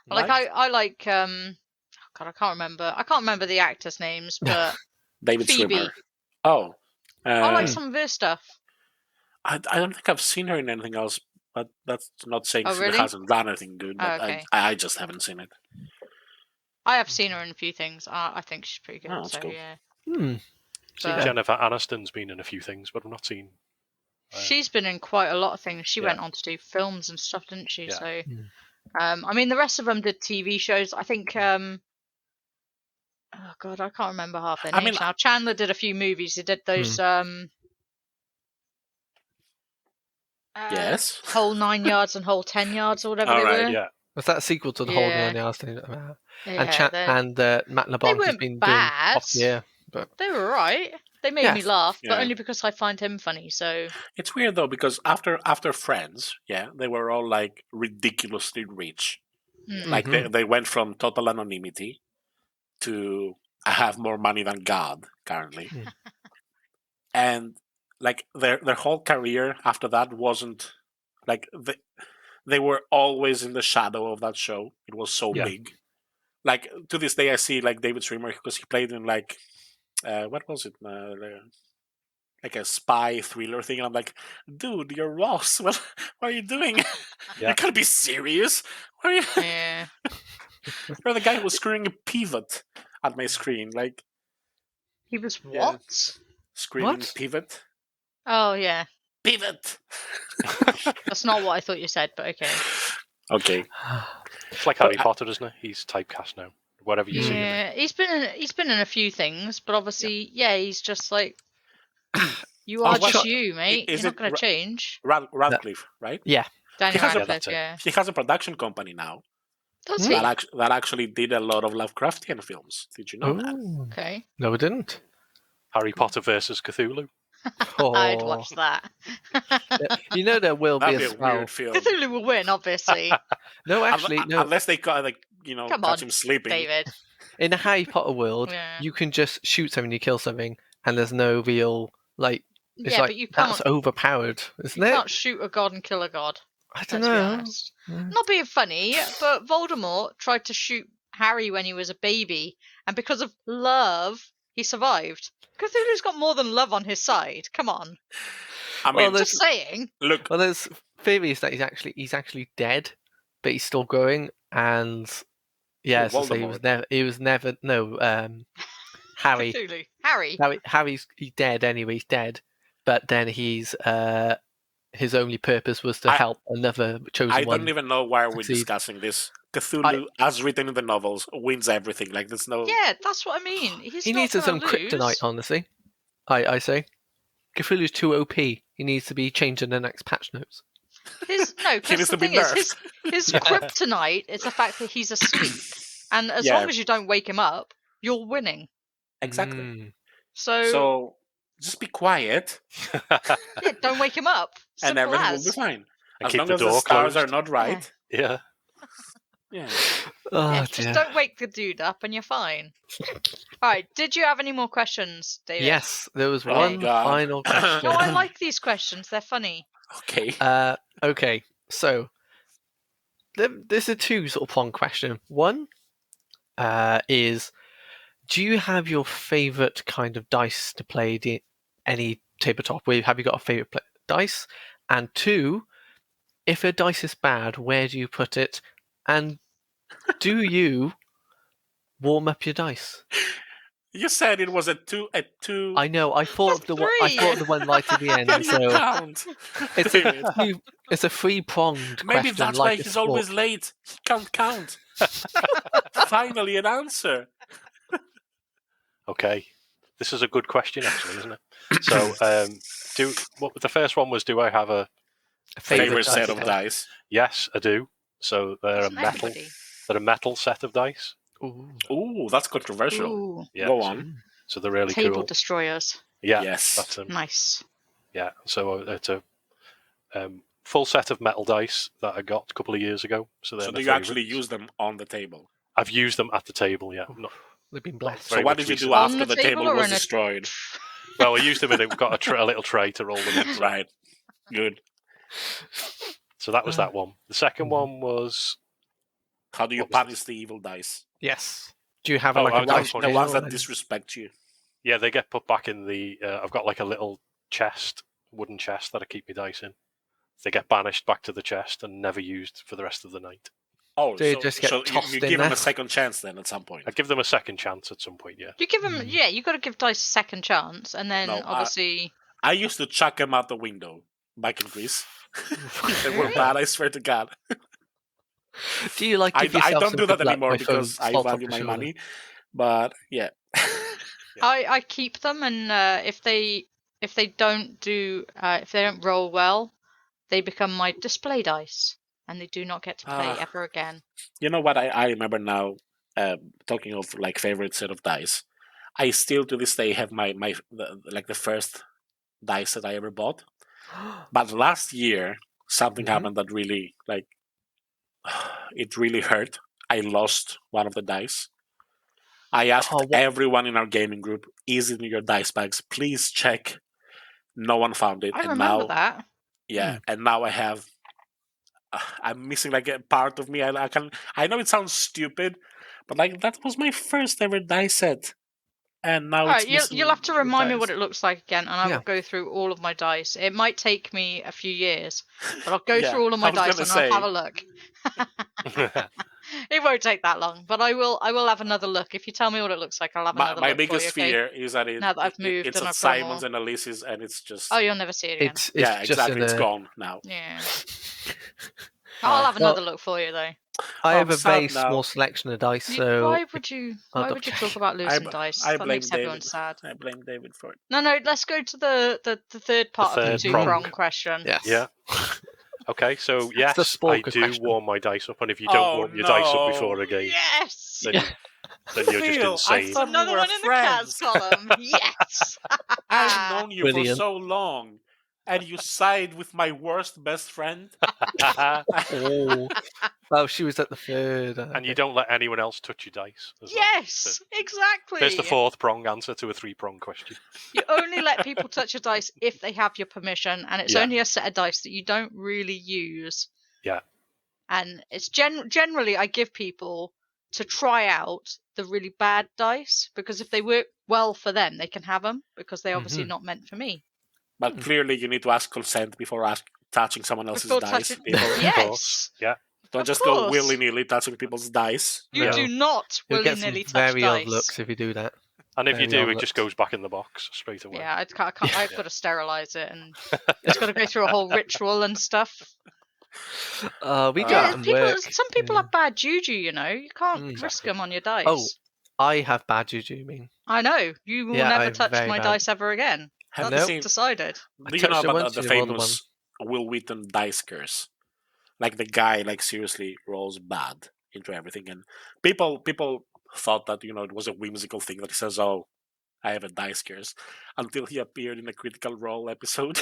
Like? I like God, I can't remember the actors' names, but David Phoebe. Swimmer. Oh, I like some of her stuff. I don't think I've seen her in anything else, but that's not saying Oh, she really? hasn't done anything good. But Oh, okay. I just haven't seen it. I have seen her in a few things. I think she's pretty good. Oh, that's so cool. yeah. Seen Jennifer Aniston's been in a few things, but I've not seen. She's been in quite a lot of things. She went on to do films and stuff, didn't she? Yeah. So, I mean, the rest of them did TV shows. I think. Oh God, I can't remember half their names now. Chandler did a few movies. He did those. Yes. Whole 9 yards and whole 10 yards or whatever All they right, were. Yeah. Was that a sequel to the whole 9 yards thing? And Matt LeBlanc has been bad. doing but they were alright. They made me laugh, but only because I find him funny. So it's weird though because after Friends, they were all like ridiculously rich. Like they went from total anonymity to I have more money than God currently, and like their whole career after that wasn't like they were always in the shadow of that show. It was so big. Like to this day, I see like David Swimmer because he played in like what was it? Like a spy thriller thing, and I'm like, dude, you're Ross. What are you doing? You gotta be serious. What are you? yeah. You're the guy who was screwing a pivot at my screen. Like He was what? Screaming pivot. Oh yeah. Pivot. That's not what I thought you said, but okay. Okay. It's like Harry Potter, isn't it? He's typecast now. Whatever you see him in. Yeah, he's been in a few things, but obviously, he's just like you are just you, mate. You're not going to change. Radcliffe, right? Yeah. Daniel Radcliffe, yeah. He has a production company now. Does he? That actually did a lot of Lovecraftian films. Did you know that? Okay. No, we didn't. Harry Potter versus Cthulhu. I'd watch that. You know there will be a weird film. Cthulhu will win, obviously. No, actually, no. Unless they catch him sleeping. David. In the Harry Potter world, you can just shoot something, you kill something, and there's no real It's but you can't. That's overpowered, isn't it? You can't shoot a god and kill a god. I don't know. Not being funny, but Voldemort tried to shoot Harry when he was a baby, and because of love, he survived. Cthulhu's got more than love on his side. Come on. I mean, just saying. Look. Well, there's theories that he's actually dead, but he's still going, and he was never Harry. Cthulhu. Harry's dead anyway. He's dead, but then he's his only purpose was to help another chosen one. I don't even know why we're discussing this. Cthulhu, as written in the novels, wins everything. Like there's no. Yeah, that's what I mean. He needs his own kryptonite. Honestly, I say, Cthulhu's too OP. He needs to be changed in the next patch notes. Because the thing is, his kryptonite is the fact that he's asleep, and as long as you don't wake him up, you're winning. Exactly. So, So just be quiet, yeah, don't wake him up. and Simple everything will as. be fine. And As keep long the as the door stars closed. are not right. Yeah. Yeah. Oh, Yeah, just don't wake the dude up and you're fine. Alright, did you have any more questions, David? Yes, there was Oh, one God. final question. No, I like these questions. They're funny. Okay. Okay, so there's a two sort of prong question. One is, do you have your favorite kind of dice to play any tabletop with? Have you got a favorite dice? And two, if a dice is bad, where do you put it? And do you warm up your dice? You said it was a two. I know. I thought of the one. I thought of the one right at the end. Can you So count? it's David? it's a three-pronged Maybe question. that's like why a he's sport. always late. He can't count. Finally, an answer. Okay. This is a good question, actually, isn't it? So, the first one was, do I have a Favorite dice set of set? dice. Yes, I do. So they're Doesn't a metal. everybody? They're a metal set of dice. Ooh. Ooh, that's controversial. Ooh, Yeah, Go so, on. so they're really table cool. destroyers. Yeah, Yes. that's them. Nice. Yeah, so it's a full set of metal dice that I got a couple of years ago. So they're So my do you actually favourites. use them on the table? I've used them at the table. Yeah, not They've been blessed. So very what much did you do recently. On after the the table table or was in a- destroyed? Well, I used them and I've got a little tray to roll them in. Right. Good. So that was that one. The second one was How do you What was punish the evil dice? Yes. Do you have Oh, like I a was dice The punishing ones jail that and- disrespect you. yeah, they get put back in the. I've got like a little wooden chest that I keep my dice in. They get banished back to the chest and never used for the rest of the night. Oh, They so, just get so tossed you in give them there? a second chance then at some point. I give them a second chance at some point. Yeah. You give them, yeah, you got to give dice a second chance, and then No, obviously. I used to chuck them out the window back in Greece. If they were Really? bad, I swear to God. Do you like I give yourself don't some do that good luck anymore by throwing because I salt value off my your shoulder? money. But yeah. I keep them, and if they don't do if they don't roll well, they become my display dice, and they do not get to play ever again. You know what? I remember now. Talking of like favorite set of dice, I still to this day have the first dice that I ever bought. But last year something happened that really it really hurt. I lost one of the dice. I asked Oh, what? everyone in our gaming group, "Is it in your dice bags? Please check." No one found it, I and remember now, that. yeah, and now I have. I'm missing like a part of me. I can. I know it sounds stupid, but like that was my first ever dice set, and now All it's right, missing. you'll have to the remind me dice. what it looks like again, and I Yeah. will go through all of my dice. It might take me a few years, but I'll go Yeah, through all of I my was dice gonna and say. I'll have a look. It won't take that long, but I will have another look. If you tell me what it looks like, I'll have another My look biggest for you, okay? fear is that Now that I've moved it's and at I've got 'em Simon's all. and Elise's, and it's just. Oh, you'll never see it again. It's yeah, just exactly. It's in a, gone now. Yeah. I'll have another look for you though. I have I'm a very sad now. small selection of dice, You- so why would you double talk check. about losing dice? I That blame makes everyone David. sad. I blame David for it. No, let's go to the third part of the third two-prong prong. question. Yes. Yeah. Okay, so the yes, I Spalker do question. warm my dice up, and if you don't warm your dice up before a game, Yes! then you're just Phil, I insane. thought Another we were one in friends. the Kaz column. Yes! I've known you for Brilliant. so long, and you side with my worst best friend. Oh. Oh, she was at the third. And you don't let anyone else touch your dice. As Yes! well. Exactly! There's the fourth prong answer to a three-prong question. You only let people touch your dice if they have your permission, and it's Yeah. only a set of dice that you don't really use. Yeah. And it's generally I give people to try out the really bad dice, because if they work well for them, they can have them, because they're obviously not meant for me. But clearly, you need to ask consent before touching someone else's Before dice. touching- Before- Yes! Yeah. Don't Of just course. go willy-nilly touching people's dice. You No. do not You'll get willy-nilly some touch very odd dice. looks if you do that. And if you Very do, odd it just looks. goes back in the box straight away. Yeah, I've got to sterilize it, and it's got to go through a whole ritual and stuff. We do Yeah, it at work. some people have bad juju, you know. You can't risk Exactly. them on your dice. Oh, I have bad juju, you mean? I know. You will Yeah, never I'm touch very my bad. dice ever again. Have That's you seen? decided. Do you know touched it about once the in the other famous Will Wheaton dice curse? Like the guy, like seriously rolls bad into everything, and people thought that it was a whimsical thing that he says, "Oh, I have a dice curse, until he appeared in a Critical Role episode.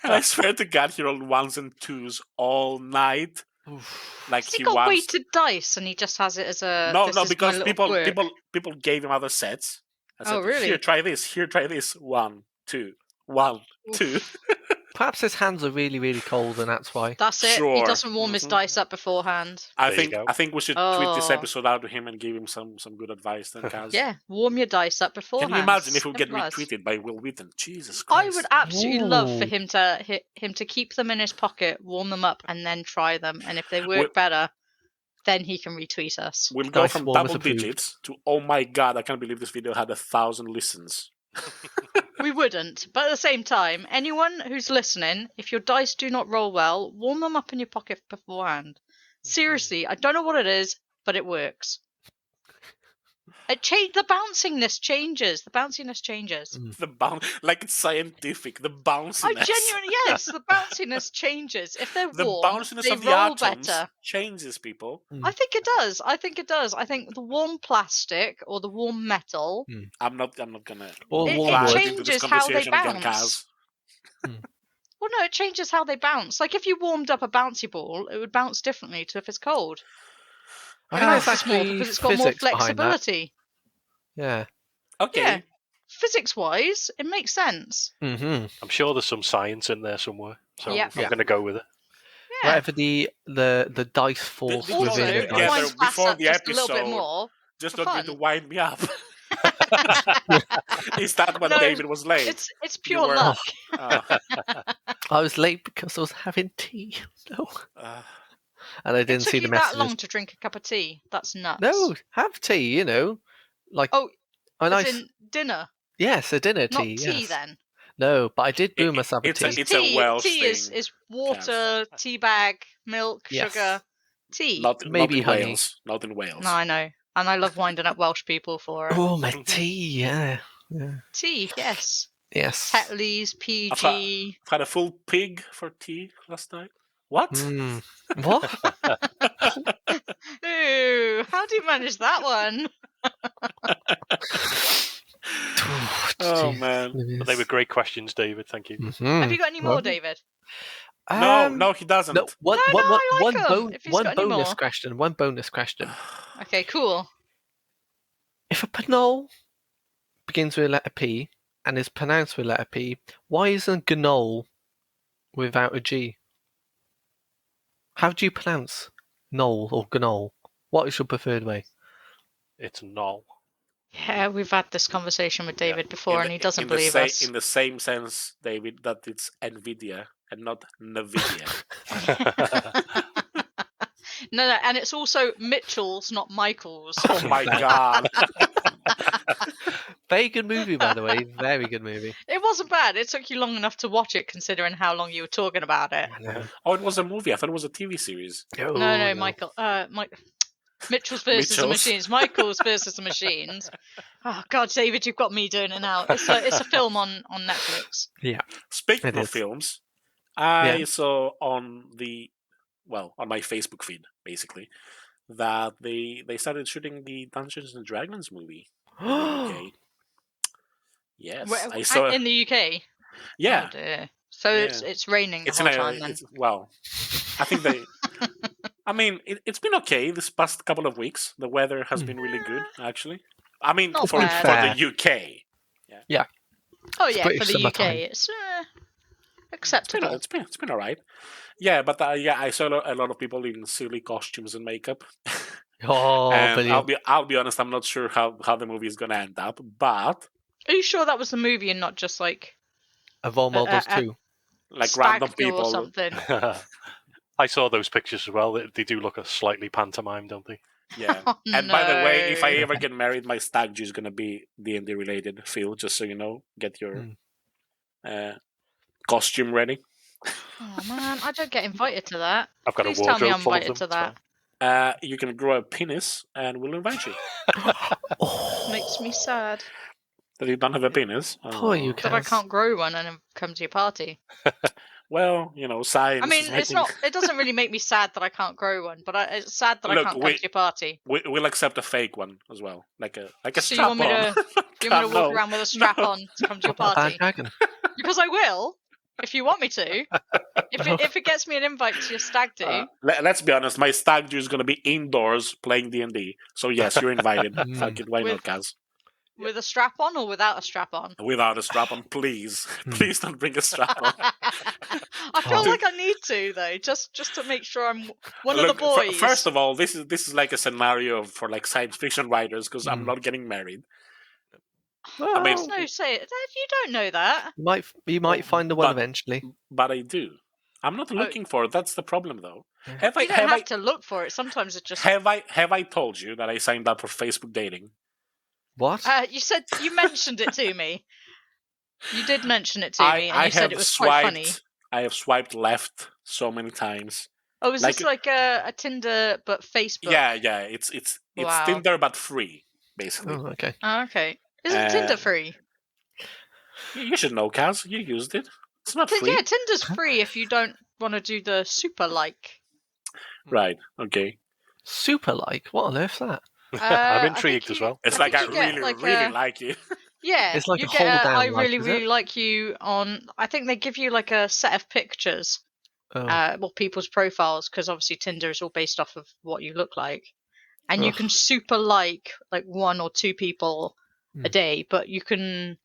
And I swear to God, he rolled 1s and 2s all night. Like Has he he got once. weighted dice and he just has it as a No, this no, is my because little quirk? people gave him other sets. I said, Oh, really? Here, try this. Here, try this. 1, 2, 1, 2. Perhaps his hands are really, really cold, and that's why. That's it. He Sure. doesn't warm his dice up beforehand. I There you think go. I think we should tweet this Oh. episode out to him and give him some good advice then, Kaz. Yeah, warm your dice up beforehand. Can you imagine if we get Simple as. retweeted by Will Wheaton? Jesus I Christ. would absolutely love for Ooh. him to keep them in his pocket, warm them up, and then try them. And if they work We'll- better, then he can retweet us. We'll go Dice from Warmers double approved. digits to, oh my God, I can't believe this video had 1,000 listens. We wouldn't, but at the same time, anyone who's listening, if your dice do not roll well, warm them up in your pocket beforehand. Seriously, I don't know what it is, but it works. The bounciness changes. The bounciness changes. Like it's scientific, the bounciness. I genuinely, yes, the bounciness changes. If they're The warm, bounciness they of the roll atoms better. changes, people. I think it does. I think the warm plastic or the warm metal, I'm not gonna Or it warm wood. into this changes how they conversation again, bounce. Kaz. Well, no, it changes how they bounce. Like if you warmed up a bouncy ball, it would bounce differently to if it's cold. I It think it's bounces more actually because it's got more physics behind that. flexibility. Yeah. Okay. Yeah. Physics-wise, it makes sense. Mm-hmm. I'm sure there's some science in there somewhere. So Yeah. I'm going to go with it. Yeah. Whatever the dice force the- Also, within the it together dice. winds Vass before up the just a little bit episode. more. Just for don't need to fun. wind me up. Is that when No, David was late? It's You pure were- luck. I was late because I was having tea. No. And I It didn't took see you the that messages. long to drink a cup of tea. That's nuts. No, have tea, Like Oh, a as nice in dinner, yes, a dinner not tea. tea yes. then. No, but I did brew myself a it's a- tea. it's a Welsh tea is, thing, is water, tea bag, milk, Yes. sugar, tea. not Maybe in honey. Wales. Not in Wales. No, I know. And I love winding up Welsh people for it. Oh, my tea, yeah. Tea, yes. Yes. Tetley's, PG. I've had a full pig for tea last night. What? What? Ooh, how do you manage that one? Oh Jeez. man. But they were great questions, David. Thank you. Have you got any more, David? No, he doesn't. No, one I like 'em, if he's one got any bonus more. question. One bonus question. Okay, cool. If a panol begins with a letter P and is pronounced with a letter P, why isn't gnol without a G? How do you pronounce knoll or gnol? What is your preferred way? It's null. Yeah, we've had this conversation with David before, and he doesn't in the believe us. In the same sense, David, that it's Nvidia and not Nvidia. No, and it's also Mitchell's, not Michael's. Oh my God. Very good movie, by the way. Very good movie. It wasn't bad. It took you long enough to watch it, considering how long you were talking about it. I know. Oh, it was a movie. I thought it was a TV series. No, Michael. Mitchell's versus the Mitchell's. Machines. Michael's versus the Machines. Oh God, David, you've got me doing it now. It's a film on Netflix. Yeah. Speaking It of is. films, I Yeah. saw on my Facebook feed, basically, that they started shooting the Dungeons and Dragons movie in the UK. Yes, I saw. In the UK. Yeah, Oh, dear. So it's raining the it's whole in a. time then. I think they. I mean, it's been okay this past couple of weeks. The weather has been really good, actually. I mean, Not for bad. the UK. Oh yeah, British for the summertime. UK, it's acceptable. It's been all right. Yeah, but I saw a lot of people in silly costumes and makeup. Oh, And brilliant. I'll be honest, I'm not sure how the movie is gonna end up, but Are you sure that was the movie and not just like Of all models, too. like Stag random Do or people. something? I saw those pictures as well. They do look a slightly pantomime, don't they? Yeah. Oh, And by the way, if I no. ever get married, my stag do is gonna be D&D related. Phil, just so you know, get your costume ready. Oh man, I don't get invited to that. I've got Please a tell me wardrobe I'm full of invited them. to that. You can grow a penis, and we'll invite you. Makes me sad That you don't have a penis. Poor you, that I Kaz. can't grow one and come to your party. well, science. I mean, is it's making... not. It doesn't really make me sad that I can't grow one, but it's sad that I Look, can't come to your party. We'll accept a fake one as well, like a So you want me strap-on. to? You want me to walk around with a strap on to come to your party? Dragon. Because I will, if you want me to. If it gets me an invite to your stag do. Let's be honest, my stag do is going to be indoors playing D&D. So yes, you're invited. Fuck it, why not, Kaz? With a strap on or without a strap on? Without a strap on, please. Please don't bring a strap on. I feel like I need to though, just to make sure I'm one of Look, the boys. First of all, this is like a scenario for like science fiction writers because I'm not getting married. Well, I mean, no, say it. You don't know that. you might find the one eventually. But I do. I'm not looking for it. That's the problem, though. You don't have to look for it. Sometimes it just. Have I told you that I signed up for Facebook dating? What? You mentioned it to me. You did mention it to me, and you said it was quite funny. I have swiped left so many times. Oh, is this like a Tinder but Facebook? Yeah. It's Tinder but free, basically. Oh, okay. Oh, okay. Isn't Tinder free? You should know, Kaz. You used it. It's not free. Yeah, Tinder's free if you don't want to do the super like. Right. Okay. Super like? What on earth's that? I'm intrigued as well. It's like I really like you. Yeah, it's like you a get hold down. I really like you on. I think they give you like a set of pictures, people's profiles, because obviously Tinder is all based off of what you look like, and you can super like one or two people a day, but you can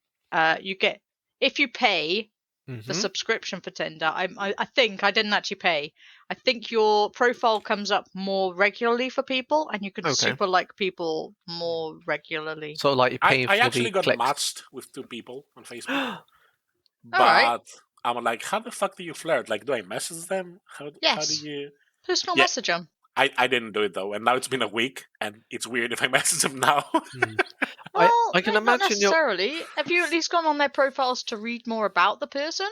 you get if you pay the subscription for Tinder. I think I didn't actually pay. I think your profile comes up more regularly for people, and you can super like people more regularly. So like you're paying I for actually the got clicks. matched with 2 people on Facebook. But right. I'm like, how the fuck do you flirt? Like, do I message them? How do you... Personal message them. I didn't do it, though. And now it's been a week, and it's weird if I message them now. Well, I can not imagine necessarily. Have you at least gone on their profiles to read more about the person?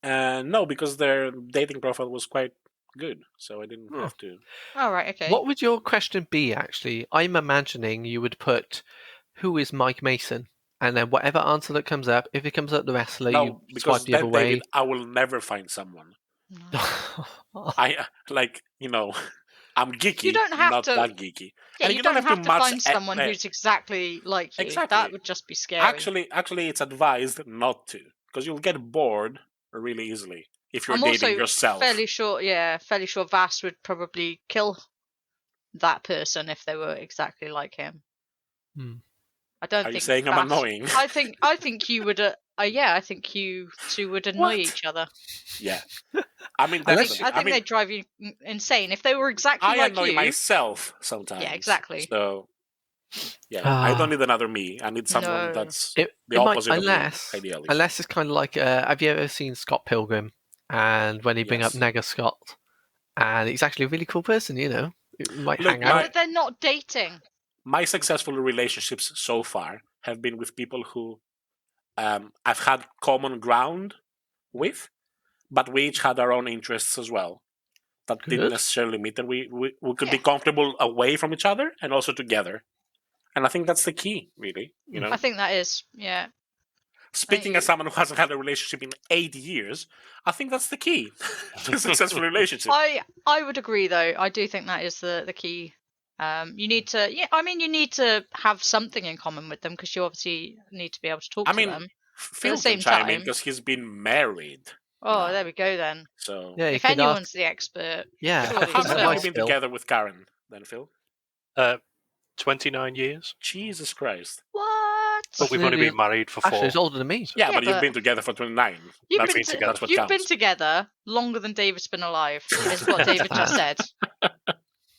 No, because their dating profile was quite good, so I didn't have to. Oh, right, okay. What would your question be, actually? I'm imagining you would put, who is Mike Mason? And then whatever answer that comes up, if it comes up the wrestler, you swipe the other way. David, I will never find someone. No. I'm geeky, you don't have not to, that geeky. Yeah, and you don't have to find someone who's exactly like you. Exactly. That would just be scary. Actually, it's advised not to, because you'll get bored really easily if you're dating yourself. Fairly sure Vass would probably kill that person if they were exactly like him. I don't think. Are you saying I'm annoying? I think you would. I think you two would annoy each other. Yeah. I mean, I think they'd drive you insane if they were exactly like you. I annoy myself sometimes. Yeah, exactly. So, I don't need another me. I need someone that's the opposite of me, ideally. Unless it's kind of like, have you ever seen Scott Pilgrim? And when he bring up Nega Scott, and he's actually a really cool person, you might hang out. But they're not dating. My successful relationships so far have been with people who I've had common ground with, but we each had our own interests as well that didn't necessarily meet, and we could be comfortable away from each other and also together. And I think that's the key, really. I think that is, yeah. Speaking as someone who hasn't had a relationship in 8 years, I think that's the key to a successful relationship. I would agree, though. I do think that is the key. You need to, you need to have something in common with them because you obviously need to be able to talk to them. Phil at the same time, because he's been married. Oh, there we go then. So if anyone's the expert, how long have you been together with Karen then, Phil? 29 years. Jesus Christ! What? But we've only been married for 4. Actually, he's older than me. Yeah, but you've been together for 29. You've been together longer than David's been alive. Is what David just said.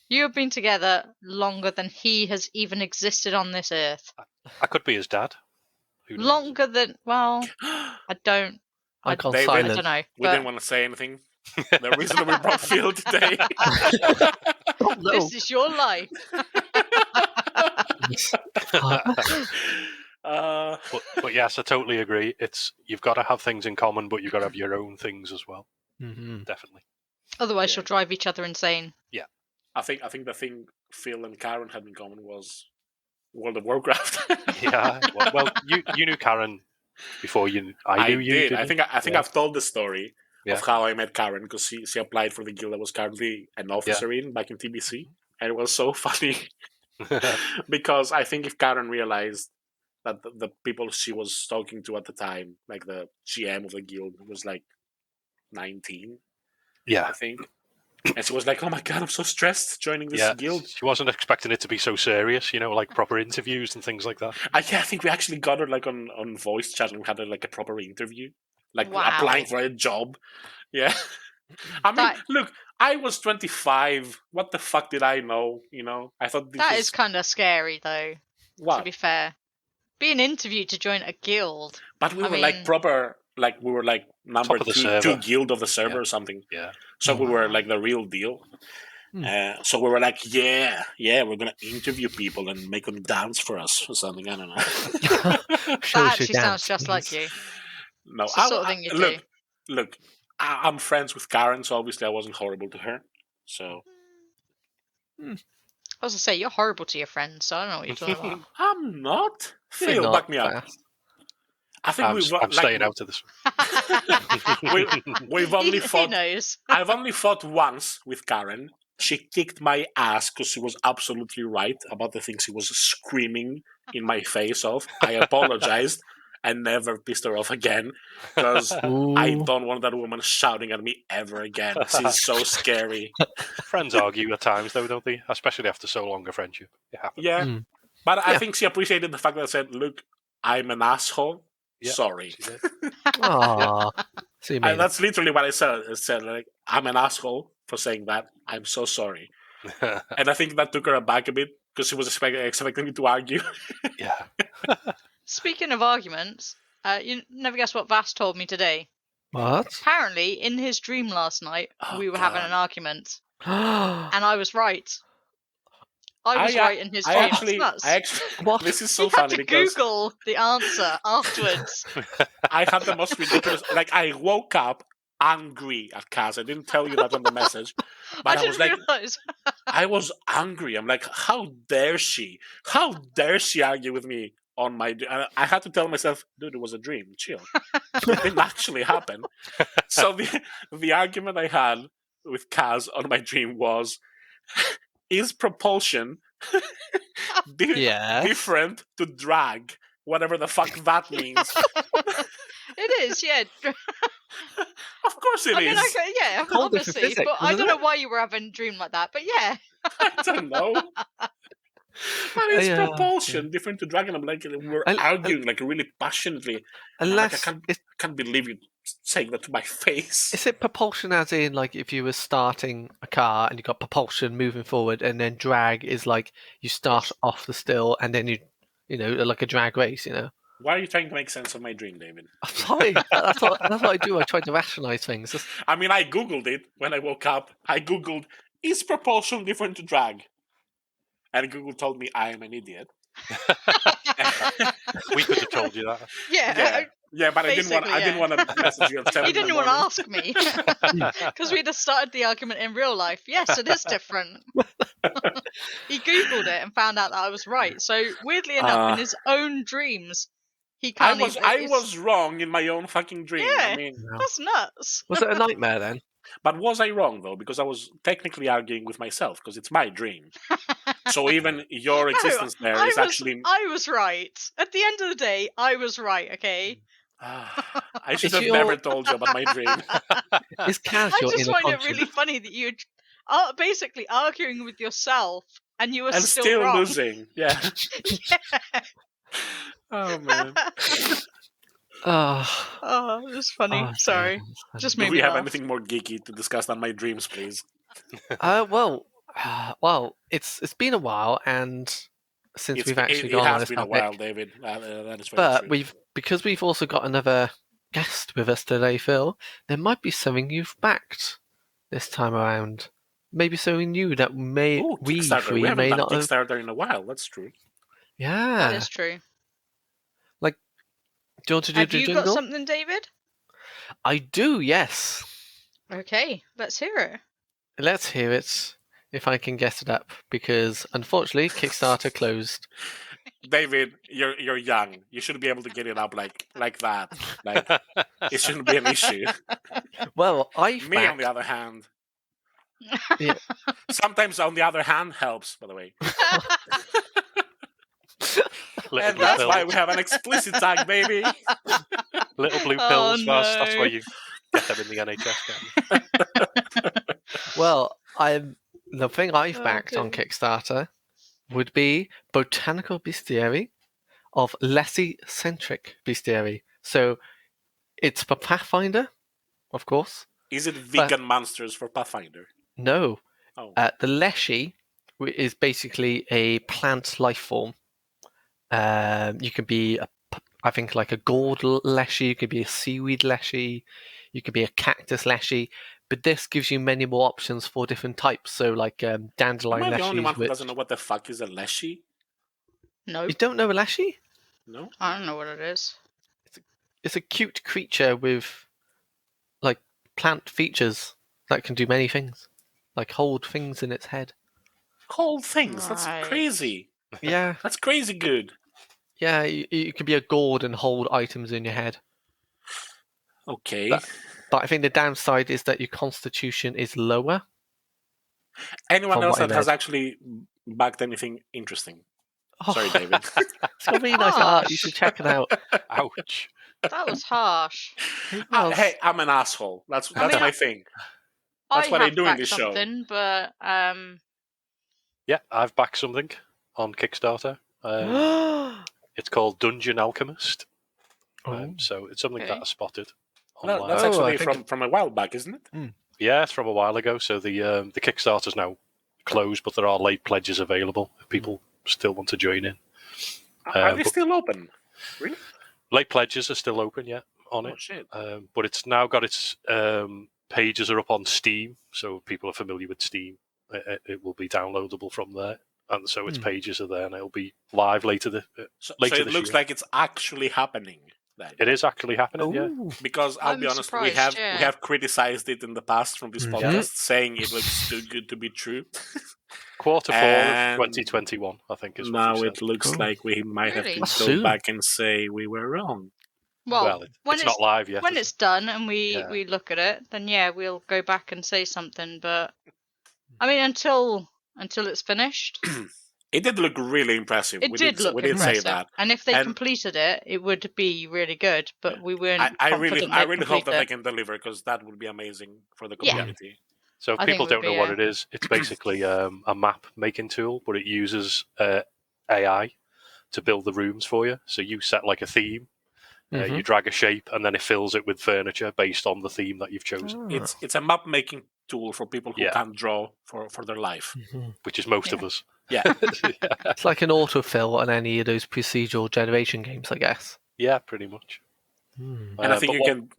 You have been together longer than he has even existed on this earth. I could be his dad. Longer than, I don't. I don't know. We didn't want to say anything. The reason that we brought Phil today. This is your life. But yes, I totally agree. You've got to have things in common, but you've got to have your own things as well. Mm-hmm. Definitely. Otherwise, you'll drive each other insane. Yeah. I think the thing Phil and Karen had in common was World of Warcraft. Yeah. Well, you knew Karen before I knew you. did. Didn't I think I've told the story Yeah. of how I met Karen because she applied for the guild I was currently an officer in back in TBC, and it was so funny because I think if Karen realized that the people she was talking to at the time, like the GM of the guild, was like 19, Yeah. I think. And she was like, "Oh my god, I'm so stressed joining this guild." She wasn't expecting it to be so serious, like proper interviews and things like that. I think we actually got her like on voice chat and we had like a proper interview, like Wow. applying for a job. Yeah, I mean, look, I was 25. What the fuck did I know? I thought that is kind of scary, though. What? To be fair, being interviewed to join a guild. But we were like proper, like we were like number two guild of the server or something. Yeah. So we were like the real deal. So we were like, yeah, we're gonna interview people and make them dance for us or something. I don't know. That actually sounds just like you. No, it's the sort of thing you do. Look, I'm friends with Karen, so obviously I wasn't horrible to her. So I was gonna say you're horrible to your friends, so I don't know what you're talking about. I'm not. Phil, back me up. I think I'm staying out of this. We've only fought. He knows. I've only fought once with Karen. She kicked my ass because she was absolutely right about the things she was screaming in my face of. I apologized and never pissed her off again because I don't want that woman shouting at me ever again. She's so scary. Friends argue at times, though, don't they? Especially after so long a friendship. It happens. Yeah. But I think she appreciated the fact that I said, look, I'm an asshole. Yeah, sorry. Aww. That's literally what I said. I said, like, I'm an asshole for saying that. I'm so sorry. And I think that took her aback a bit because she was expecting me to argue. Yeah. Speaking of arguments, you never guess what Vass told me today. What? Apparently, in his dream last night, we were having an argument. And I was right. I was right in his dream. What? This is so you funny had to Google the answer afterwards. I had the most ridiculous. Like, I woke up angry at Kaz. I didn't tell you that on the message, but I was like, realize. I was angry. I'm like, how dare she? How dare she argue with me on my? I had to tell myself, dude, it was a dream. Chill. It didn't actually happen. So the argument I had with Kaz on my dream was. Is propulsion different to drag? Whatever the fuck that means. It is, yeah. Of course it is. Obviously. Physics, but I don't know why you were having a dream like that, but yeah. I don't know. But is propulsion different to drag? And I'm like, we're arguing like really passionately. Unless I can't believe you saying that to my face. Is it propulsion as in like if you were starting a car and you got propulsion moving forward, and then drag is like you start off the still and then you like a drag race, Why are you trying to make sense of my dream, David? I'm sorry. That's what I do. I try to rationalize things. I mean, I googled it when I woke up. I googled, is propulsion different to drag? And Google told me I am an idiot. We could have told you that. Yeah, but I didn't want to message you at 7 You didn't want to ask me because we'd have started the argument in real life. Yes, it is different. He Googled it and found out that I was right. So weirdly enough, in his own dreams, he can't. I was wrong in my own fucking dream. Yeah, I mean, that's nuts. Was it a nightmare then? But was I wrong though? Because I was technically arguing with myself because it's my dream. So even your existence actually. I was right. At the end of the day, I was right. Okay. I should have never told you about my dream. Is Kaz I just find it really funny that you are basically arguing with yourself and you are still wrong. Losing. Yeah. Oh man. It was funny. Sorry. Just made Do we me have laugh. anything more geeky to discuss than my dreams, please? Well, it's been a while, and since we've actually gone on this topic, it has been a while, David. That is very but true. because we've also got another guest with us today, Phil. There might be something you've backed this time around. Maybe something new that we haven't may done not have. Kickstarter in a while. That's true. Yeah, that is true. Do you want to do Have the you jingle? got something, David? I do, yes. Okay, let's hear it. Let's hear it, if I can get it up, because unfortunately Kickstarter closed. David, you're young. You should be able to get it up like that. Like it shouldn't be an issue. Well, I've Me, on backed. the other hand, Yeah. sometimes on the other hand helps. By the way, Little and blue that's why pills. we have an explicit tag, baby. Little blue Oh, pills, Vass. That's no. why you get them in the NHS, can't you? Well, the thing I've Oh, backed on dear. Kickstarter would be botanical bestiary of Lessie-centric bestiary. So it's for Pathfinder, of course. Is it vegan monsters for Pathfinder? No. Oh, The Leshy is basically a plant life form. You could be, I think, like a gourd Leshy, you could be a seaweed Leshy, you could be a cactus Leshy, but this gives you many more options for different types. So, like am dandelion I the only one Leshies, who doesn't know what the fuck is a leshy? Nope. You don't know a Leshy? No. I don't know what it is. It's a cute creature with like plant features that can do many things, like hold things in its head. Cold things. Right. That's crazy. Yeah, That's crazy good. yeah. You could be a gourd and hold items in your head. Okay. But I think the downside is that your constitution is lower. Anyone From else what I that has read. actually backed anything interesting? Oh, Sorry, David. it's got really nice art. You Harsh. should check it out. Ouch. That was harsh. It was. Hey, I'm an asshole. That's I mean, my thing. That's I what I have do in backed this show. something, but Yeah, I've backed something on Kickstarter. It's called Dungeon Alchemist. So it's something that I spotted online. That's I actually think from a while back, isn't it? Yeah, it's from a while ago. So the Kickstarter's now closed, but there are late pledges available if people still want to join in. Are they still open? Really? Late pledges are still open, yeah, on Oh it. shit! But it's now got its pages are up on Steam, so if people are familiar with Steam, it will be downloadable from there. And so its pages are there, and it'll be live later So later it this looks year. like it's actually happening. Then. It is actually happening, yeah. Because I'll I'm be honest, we surprised, have criticized it in the past from this podcast, saying it looks too good to be true. Quarter 4 And of 2021, I think, is what now you said. it looks like we might have to Really? That's go soon. back and say we were wrong. well, when it's not live yet. when is it's it? done and we Yeah. look at it, then yeah, we'll go back and say something. But I mean, until it's finished, It did look really impressive. it did look we did impressive. say that. And if they And- completed it, it would be really good. But we weren't I confident really they'd hope complete that they it. can deliver, because that would be amazing for the Yeah. community. So if I think people it don't would know be, what it is, it's basically a map making tool, but it uses AI to build the rooms for you. So you set like a theme, you drag a shape, and then it fills it with furniture based on the theme that you've chosen. It's a map making tool for people who Yeah. can't draw for their life. Which is most of us. Yeah. It's like an autofill on any of those procedural generation games, I guess. Yeah, pretty much. And I think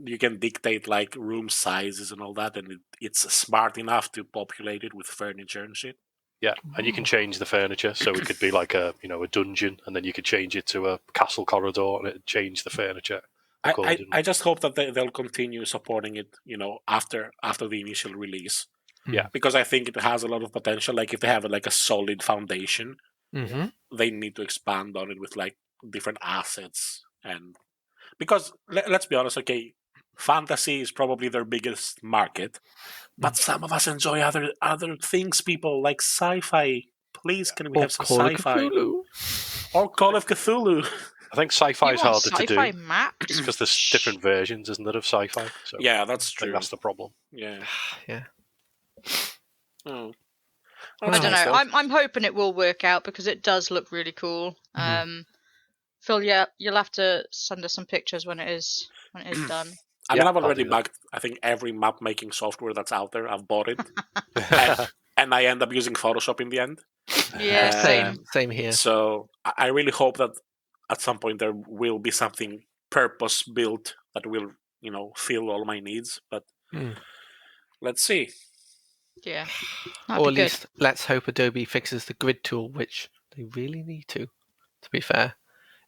you can dictate like room sizes and all that, and it's smart enough to populate it with furniture and shit. Yeah, and you can change the furniture, so it could be like a dungeon, and then you could change it to a castle corridor, and it'd change the furniture accordingly. I just hope that they'll continue supporting it, after the initial release. Yeah, because I think it has a lot of potential. Like if they have like a solid foundation, they need to expand on it with like different assets. And because let's be honest, okay, fantasy is probably their biggest market, but some of us enjoy other things. People like sci-fi. Please, can we have some sci-fi or Call of Cthulhu? I think sci-fi is harder to do sci-fi maps because there's different versions, isn't there, of sci-fi? So yeah, that's I true. think that's the problem. Yeah. Yeah. Oh. I don't know. I'm hoping it will work out because it does look really cool. Phil, yeah, you'll have to send us some pictures when it is done. I mean, Yeah, I've already I'll do that. backed, I think, every map making software that's out there. I've bought it, and I end up using Photoshop in the end. Yeah, same. Same here. So I really hope that at some point there will be something purpose built that will, fill all my needs. But let's see. Yeah. Or at least let's hope Adobe fixes the grid tool, which they really need to be fair.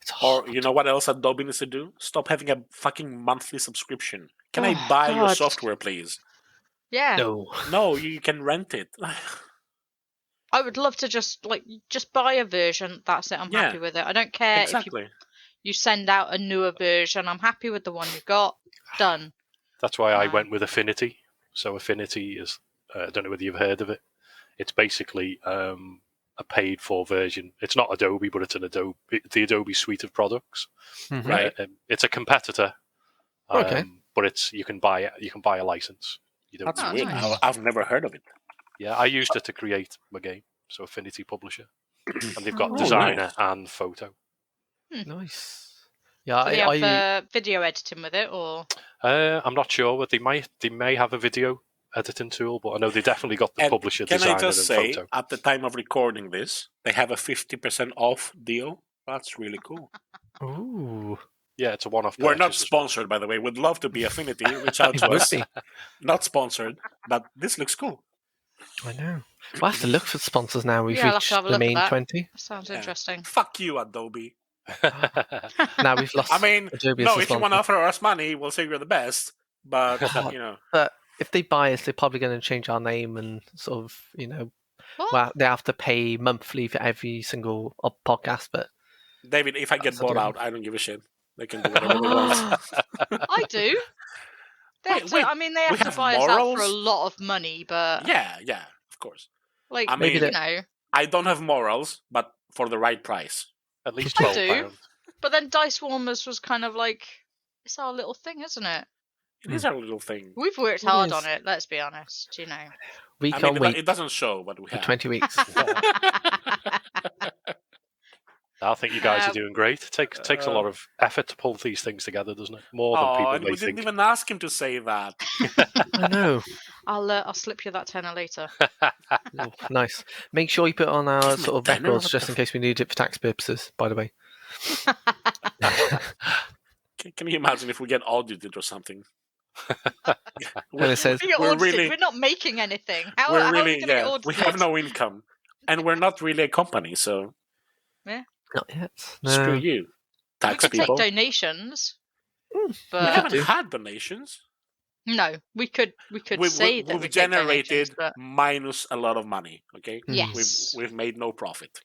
It's Or hard. you know what else Adobe needs to do? Stop having a fucking monthly subscription. Can I buy your software, please? Yeah. No. No, you can rent it. I would love to just buy a version. That's it. I'm happy with it. I don't care Exactly. if you send out a newer version. I'm happy with the one you got. Done. That's why I went with Affinity. So Affinity is, I don't know whether you've heard of it. It's basically a paid-for version. It's not Adobe, but it's the Adobe suite of products. Mhm. Right. It's a competitor. Okay. But you can buy a license. You don't. That's Oh, weird. nice. I've never heard of it. Yeah, I used it to create my game. So Affinity Publisher, and they've got Oh, designer and photo. Nice. Yeah, Do they have video editing with it, or? I'm not sure, but they may have a video editing tool, but I know they definitely got the And publisher, can designer, I just and say, photo. at the time of recording this, they have a 50% off deal. That's really cool. Ooh. Yeah, it's a one-off. We're not purchase as well. sponsored, by the way. We'd love to be Affinity. Reach out It to would us. be. Not sponsored, but this looks cool. I know. We'll have to look for sponsors now. We've Yeah, I'll have reached to have a the look at main that. 20. Sounds Yeah. interesting. Fuck you, Adobe. Now we've lost I mean, Adobe no, as a if you want to sponsor. offer us money, we'll say you're the best. But, you know, But if they buy us, they're probably going to change our name and sort of, What? well, they have to pay monthly for every single podcast. But David, if I get That's bought okay. out, I don't give a shit. They can do whatever they want. I do. They have to. Wait, I mean, they we have to have buy us out for a morals? lot of money, but Yeah, of course. like, I Maybe mean, you know. I don't have morals, but for the right price. At least I £12. do. But then DiceWarmers was kind of like, it's our little thing, isn't it? It is our little thing. We've worked It hard is. on it. Let's be honest. You know. we I can't mean, wait it doesn't show, but we for have. 20 weeks. I think you guys are doing great. It takes a lot of effort to pull these things together, doesn't it? More than people and may we didn't think. even ask him to say that. I know. I'll slip you that tenner later. Oh, nice. Make sure you put it on our sort of Tenner, records what just the in case we need it for tax purposes, by the way. Can you imagine if we get audited or something? And it says, We get We're audited. really- We're not making anything. How we're are we really, going to get audited? we have no income. And we're not really a company, so not yet. screw No. you, We tax could take people. donations. We But haven't do. had donations. no, we could say that we've we take generated donations, but minus a lot of money. Okay, yes, we've made no profit.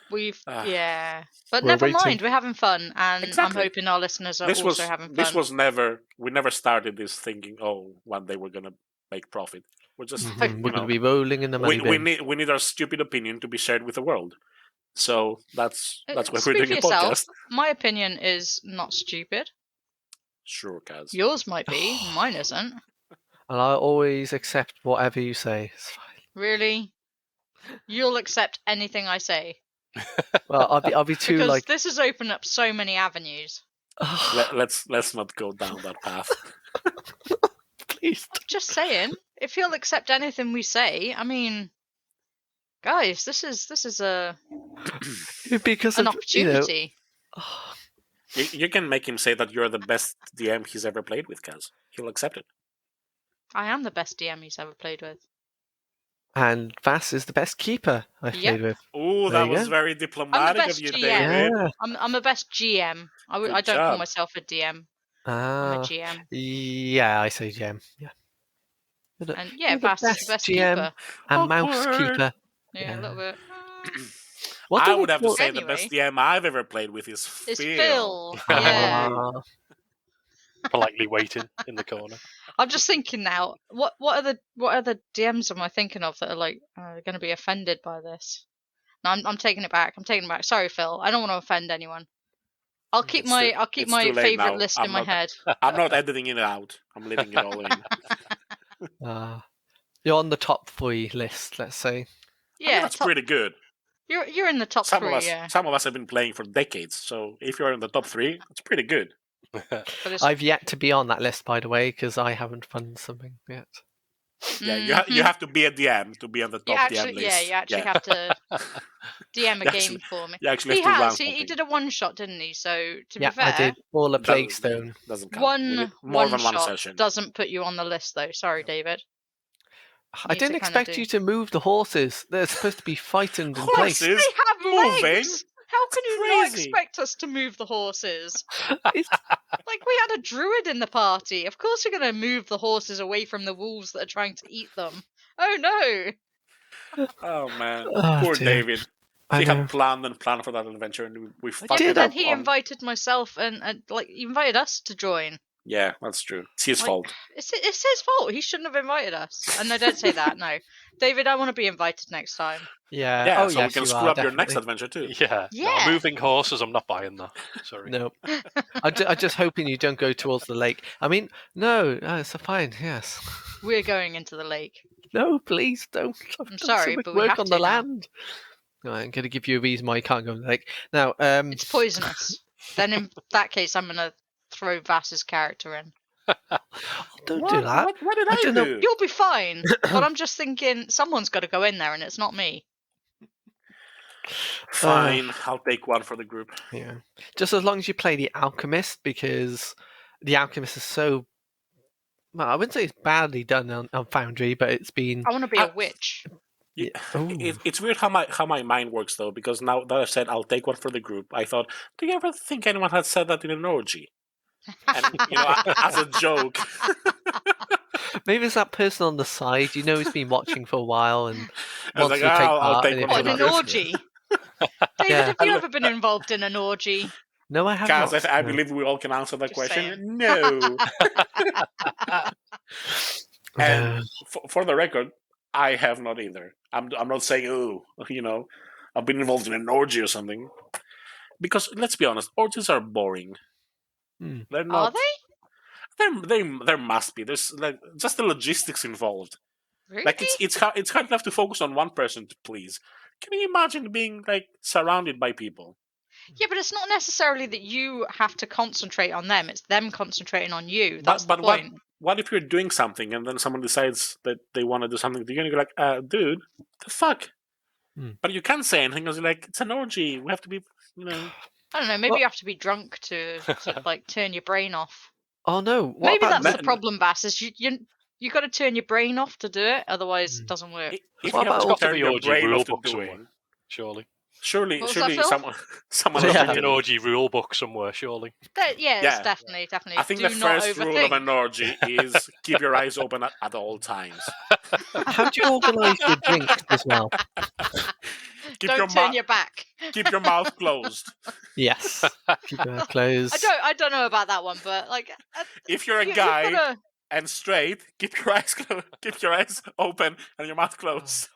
we've Ah. yeah. But We're never waiting. mind, we're having fun, and Exactly. I'm hoping our listeners are This also was having fun. this was never. We never started this thinking, oh, one day we're gonna make profit. We're just Mhm, We're going to be rolling in the money we bin. need our stupid opinion to be shared with the world. So that's why we're Speak doing for a yourself. podcast. My opinion is not stupid. Sure, Kaz. Yours might be, mine isn't. And I always accept whatever you say. It's fine. Really? You'll accept anything I say. Well, I'll be too Because like. this has opened up so many avenues. Let's not go down that path. Please. Just saying, if you'll accept anything we say, I mean, guys, this is Because an of, opportunity. You can make him say that you're the best DM he's ever played with, Kaz. He'll accept it. I am the best DM he's ever played with. And Vass is the best keeper I've Yep. played with. Oh, There that you was go. very I'm the diplomatic best of you, GM. David. Yeah. I'm the best GM. I Good don't call job. myself a DM. I'm a Ah, GM. yeah, I say GM. Yeah. And yeah, You're the Vass is best the best GM keeper. and mouse Awkward. keeper. Yeah, a little bit. What do I they would have to call- say the best DM I've ever played with is It's Phil. Phil. Yeah. Ah, Politely waiting in the corner. I'm just thinking now. What other DMs am I thinking of that are like going to be offended by this? No, I'm taking it back. Sorry, Phil. I don't want to offend anyone. I'll keep It's my too late favorite now. list I'm in my not- head. I'm not editing it out. I'm leaving it all in. you're on the top 3 list, let's say. I mean, Yeah, that's pretty good. you're in the top Some 3. of us, Yeah, some of us have been playing for decades. So if you're in the top 3, that's pretty good. but it's, I've yet to be on that list, by the way, because I haven't funded something yet. Yeah, you have to be a DM to be on the top DM list. Yeah, you actually have to DM a You game actually- for me. You actually He have to run has. He something. did a one shot, didn't he? So to Yeah, be fair, I did all the Plague Doesn't- Stone. Doesn't count. We need one more than one shot session. doesn't put you on the list, though. Sorry, David. I Need didn't to kinda expect do- you to move the horses. They're supposed to be fightened in place. Horses? They have moving? legs. How can you not Crazy. expect us to move the horses? It's- Like, we had a druid in the party. Of course we're going to move the horses away from the wolves that are trying to eat them. Oh, no. Oh man, Oh, poor dear. David. I He know. had planned for that adventure, and we fucked did it Then up. he invited myself and like he invited us to join. Yeah, that's true. It's his Like, fault. It's his fault. He shouldn't have invited us. And I don't say that. No, David, I want to be invited next time. Yeah. Yeah, Oh, so yes, we can you screw are, up your next definitely. adventure too. Yeah. No, Yeah. moving horses, I'm not buying that. Sorry. No. I'm just hoping you don't go towards the lake. I mean, no, it's fine, yes. We're going into the lake. No, please don't. I've I'm done sorry, so much but we work have on to the now. land. No, I'm going to give you a reason why you can't go in the lake. Now, It's poisonous. Then in that case, I'm gonna throw Vass's character in. don't do that. What did I don't know. do? You'll be fine. But I'm just thinking someone's got to go in there, and it's not me. Fine, I'll take one for the group. Yeah. Just as long as you play the Alchemist, because the Alchemist is so. Well, I wouldn't say it's badly done on Foundry, but it's been. I want to be a witch. Yeah, Ooh. it's weird how my mind works though, because now that I've said I'll take one for the group, I thought, do you ever think anyone had said that in an orgy? And as a joke. Maybe it's that person on the side, who's been watching for a while and I was wants like, to take I'll part. take and one if for What, the in you're an not- group. orgy? David, Yeah. have you ever been involved in an orgy? No, I have Guys, not. I no. believe we all can answer that Just question. saying. No. And No. for the record, I have not either. I'm not saying, I've been involved in an orgy or something. Because let's be honest, orgies are boring. Hmm. They're Are not. they? There must be. There's like just the logistics involved. Really? Like it's hard enough to focus on one person to please. Can you imagine being like surrounded by people? Yeah, but it's not necessarily that you have to concentrate on them. It's them concentrating on you. That's But the point. what if you're doing something and then someone decides that they want to do something? You're gonna be like, dude, the fuck. Hmm. But you can't say anything because you're like, it's an orgy. We have to be, I don't know. Maybe Well- you have to be drunk to like turn your brain off. Oh no! What Maybe about that's the problem, Bass. Is you got to turn your brain off to do it. Otherwise, it doesn't work. If What you have about to orgy? turn Be your orgy brain rule off to book doing, somewhere, surely. surely What was that, Phil? someone There's Yeah. has like an written. orgy rule book somewhere, surely. Yeah, Yeah. it's definitely. I think Do the not first rule of overthink. an orgy is keep your eyes open at all times. How do you organise your drinks as well? Don't turn your back. Keep your mouth closed. Yes. Keep your eyes closed. I don't know about that one, but like, If you're a you've guy gotta- and straight, keep your eyes open and your mouth closed.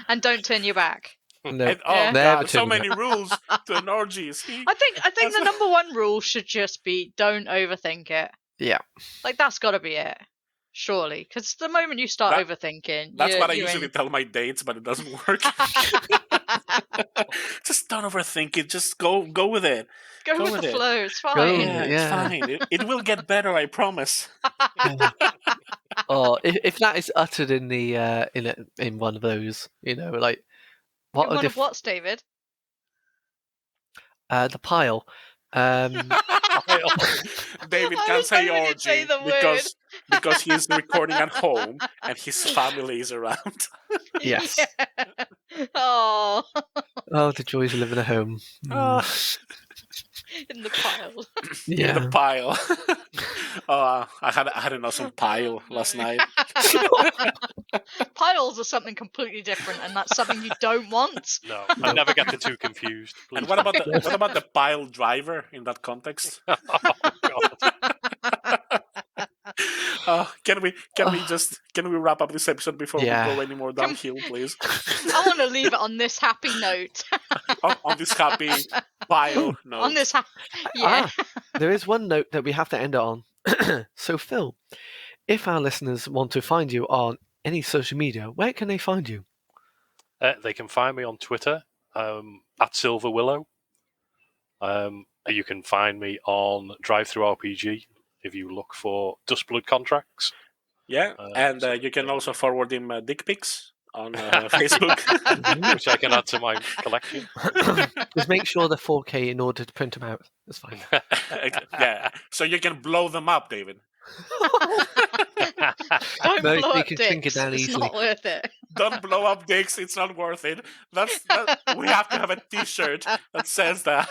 and don't turn your back. No. And, Yeah. Never God, so turn many rules to an orgy. See? I think the number one rule should just be don't overthink it. Yeah. Like that's got to be it, surely. Because the moment you start overthinking, That's what I you're usually in... tell my dates, but it doesn't work. Just don't overthink it. Just go with it. Go with with the it. flow. It's Go. fine. Yeah, it's Yeah. fine. It will get better, I promise. Oh, if that is uttered in the in one of those, like what In one of what's, David? the pile. David I can't was say hoping you'd orgy say the because he's recording at home and his family is around. Yes. Yeah. Oh, Oh, the joys of living at home. in the pile. Yeah. In the pile. I had an awesome pile last night. Piles are something completely different, and that's something you don't want. No, I never get the two confused. Please. And what about the pile driver in that context? Oh, God. Can we wrap up this episode before we go any more downhill, please? I want to leave it on this happy note. on this happy pile note. On this, There is one note that we have to end it on. So, Phil, if our listeners want to find you on any social media, where can they find you? They can find me on Twitter at Silver Willow. You can find me on DriveThruRPG if you look for Dustblood contracts. Yeah, and you can also forward him dick pics on Facebook. Which I can add to my collection. Just make sure they're 4K in order to print them out. That's fine. Yeah, so you can blow them up, David. don't No, blow you up can shrink dicks. it down It's easily. not worth it. Don't blow up dicks, it's not worth it. We have to have a t-shirt that says that.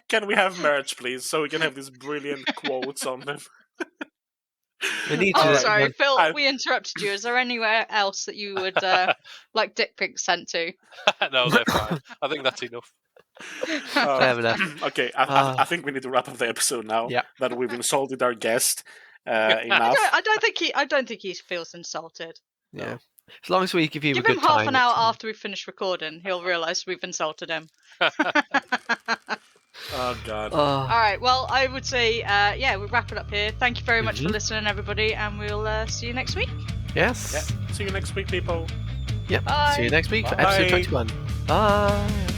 Can we have merch, please, so we can have these brilliant quotes on them? We need I'm to. sorry, Phil. I- We interrupted you. Is there anywhere else that you would like dick pics sent to? No, they're fine. I think that's enough. Fair enough. Okay, I think we need to wrap up the episode now. Yeah. That we've insulted our guest enough. I don't think he feels insulted. Yeah. As long as we give you Give a him good half time. an hour it's fine. after we finish recording. He'll realise we've insulted him. Oh God. All right. Well, I would say, we wrap it up here. Thank you very much for listening, everybody, and we'll see you next week. Yes. Yeah. See you next week, people. Yep. Bye. See you next week for Bye. episode 21. Bye.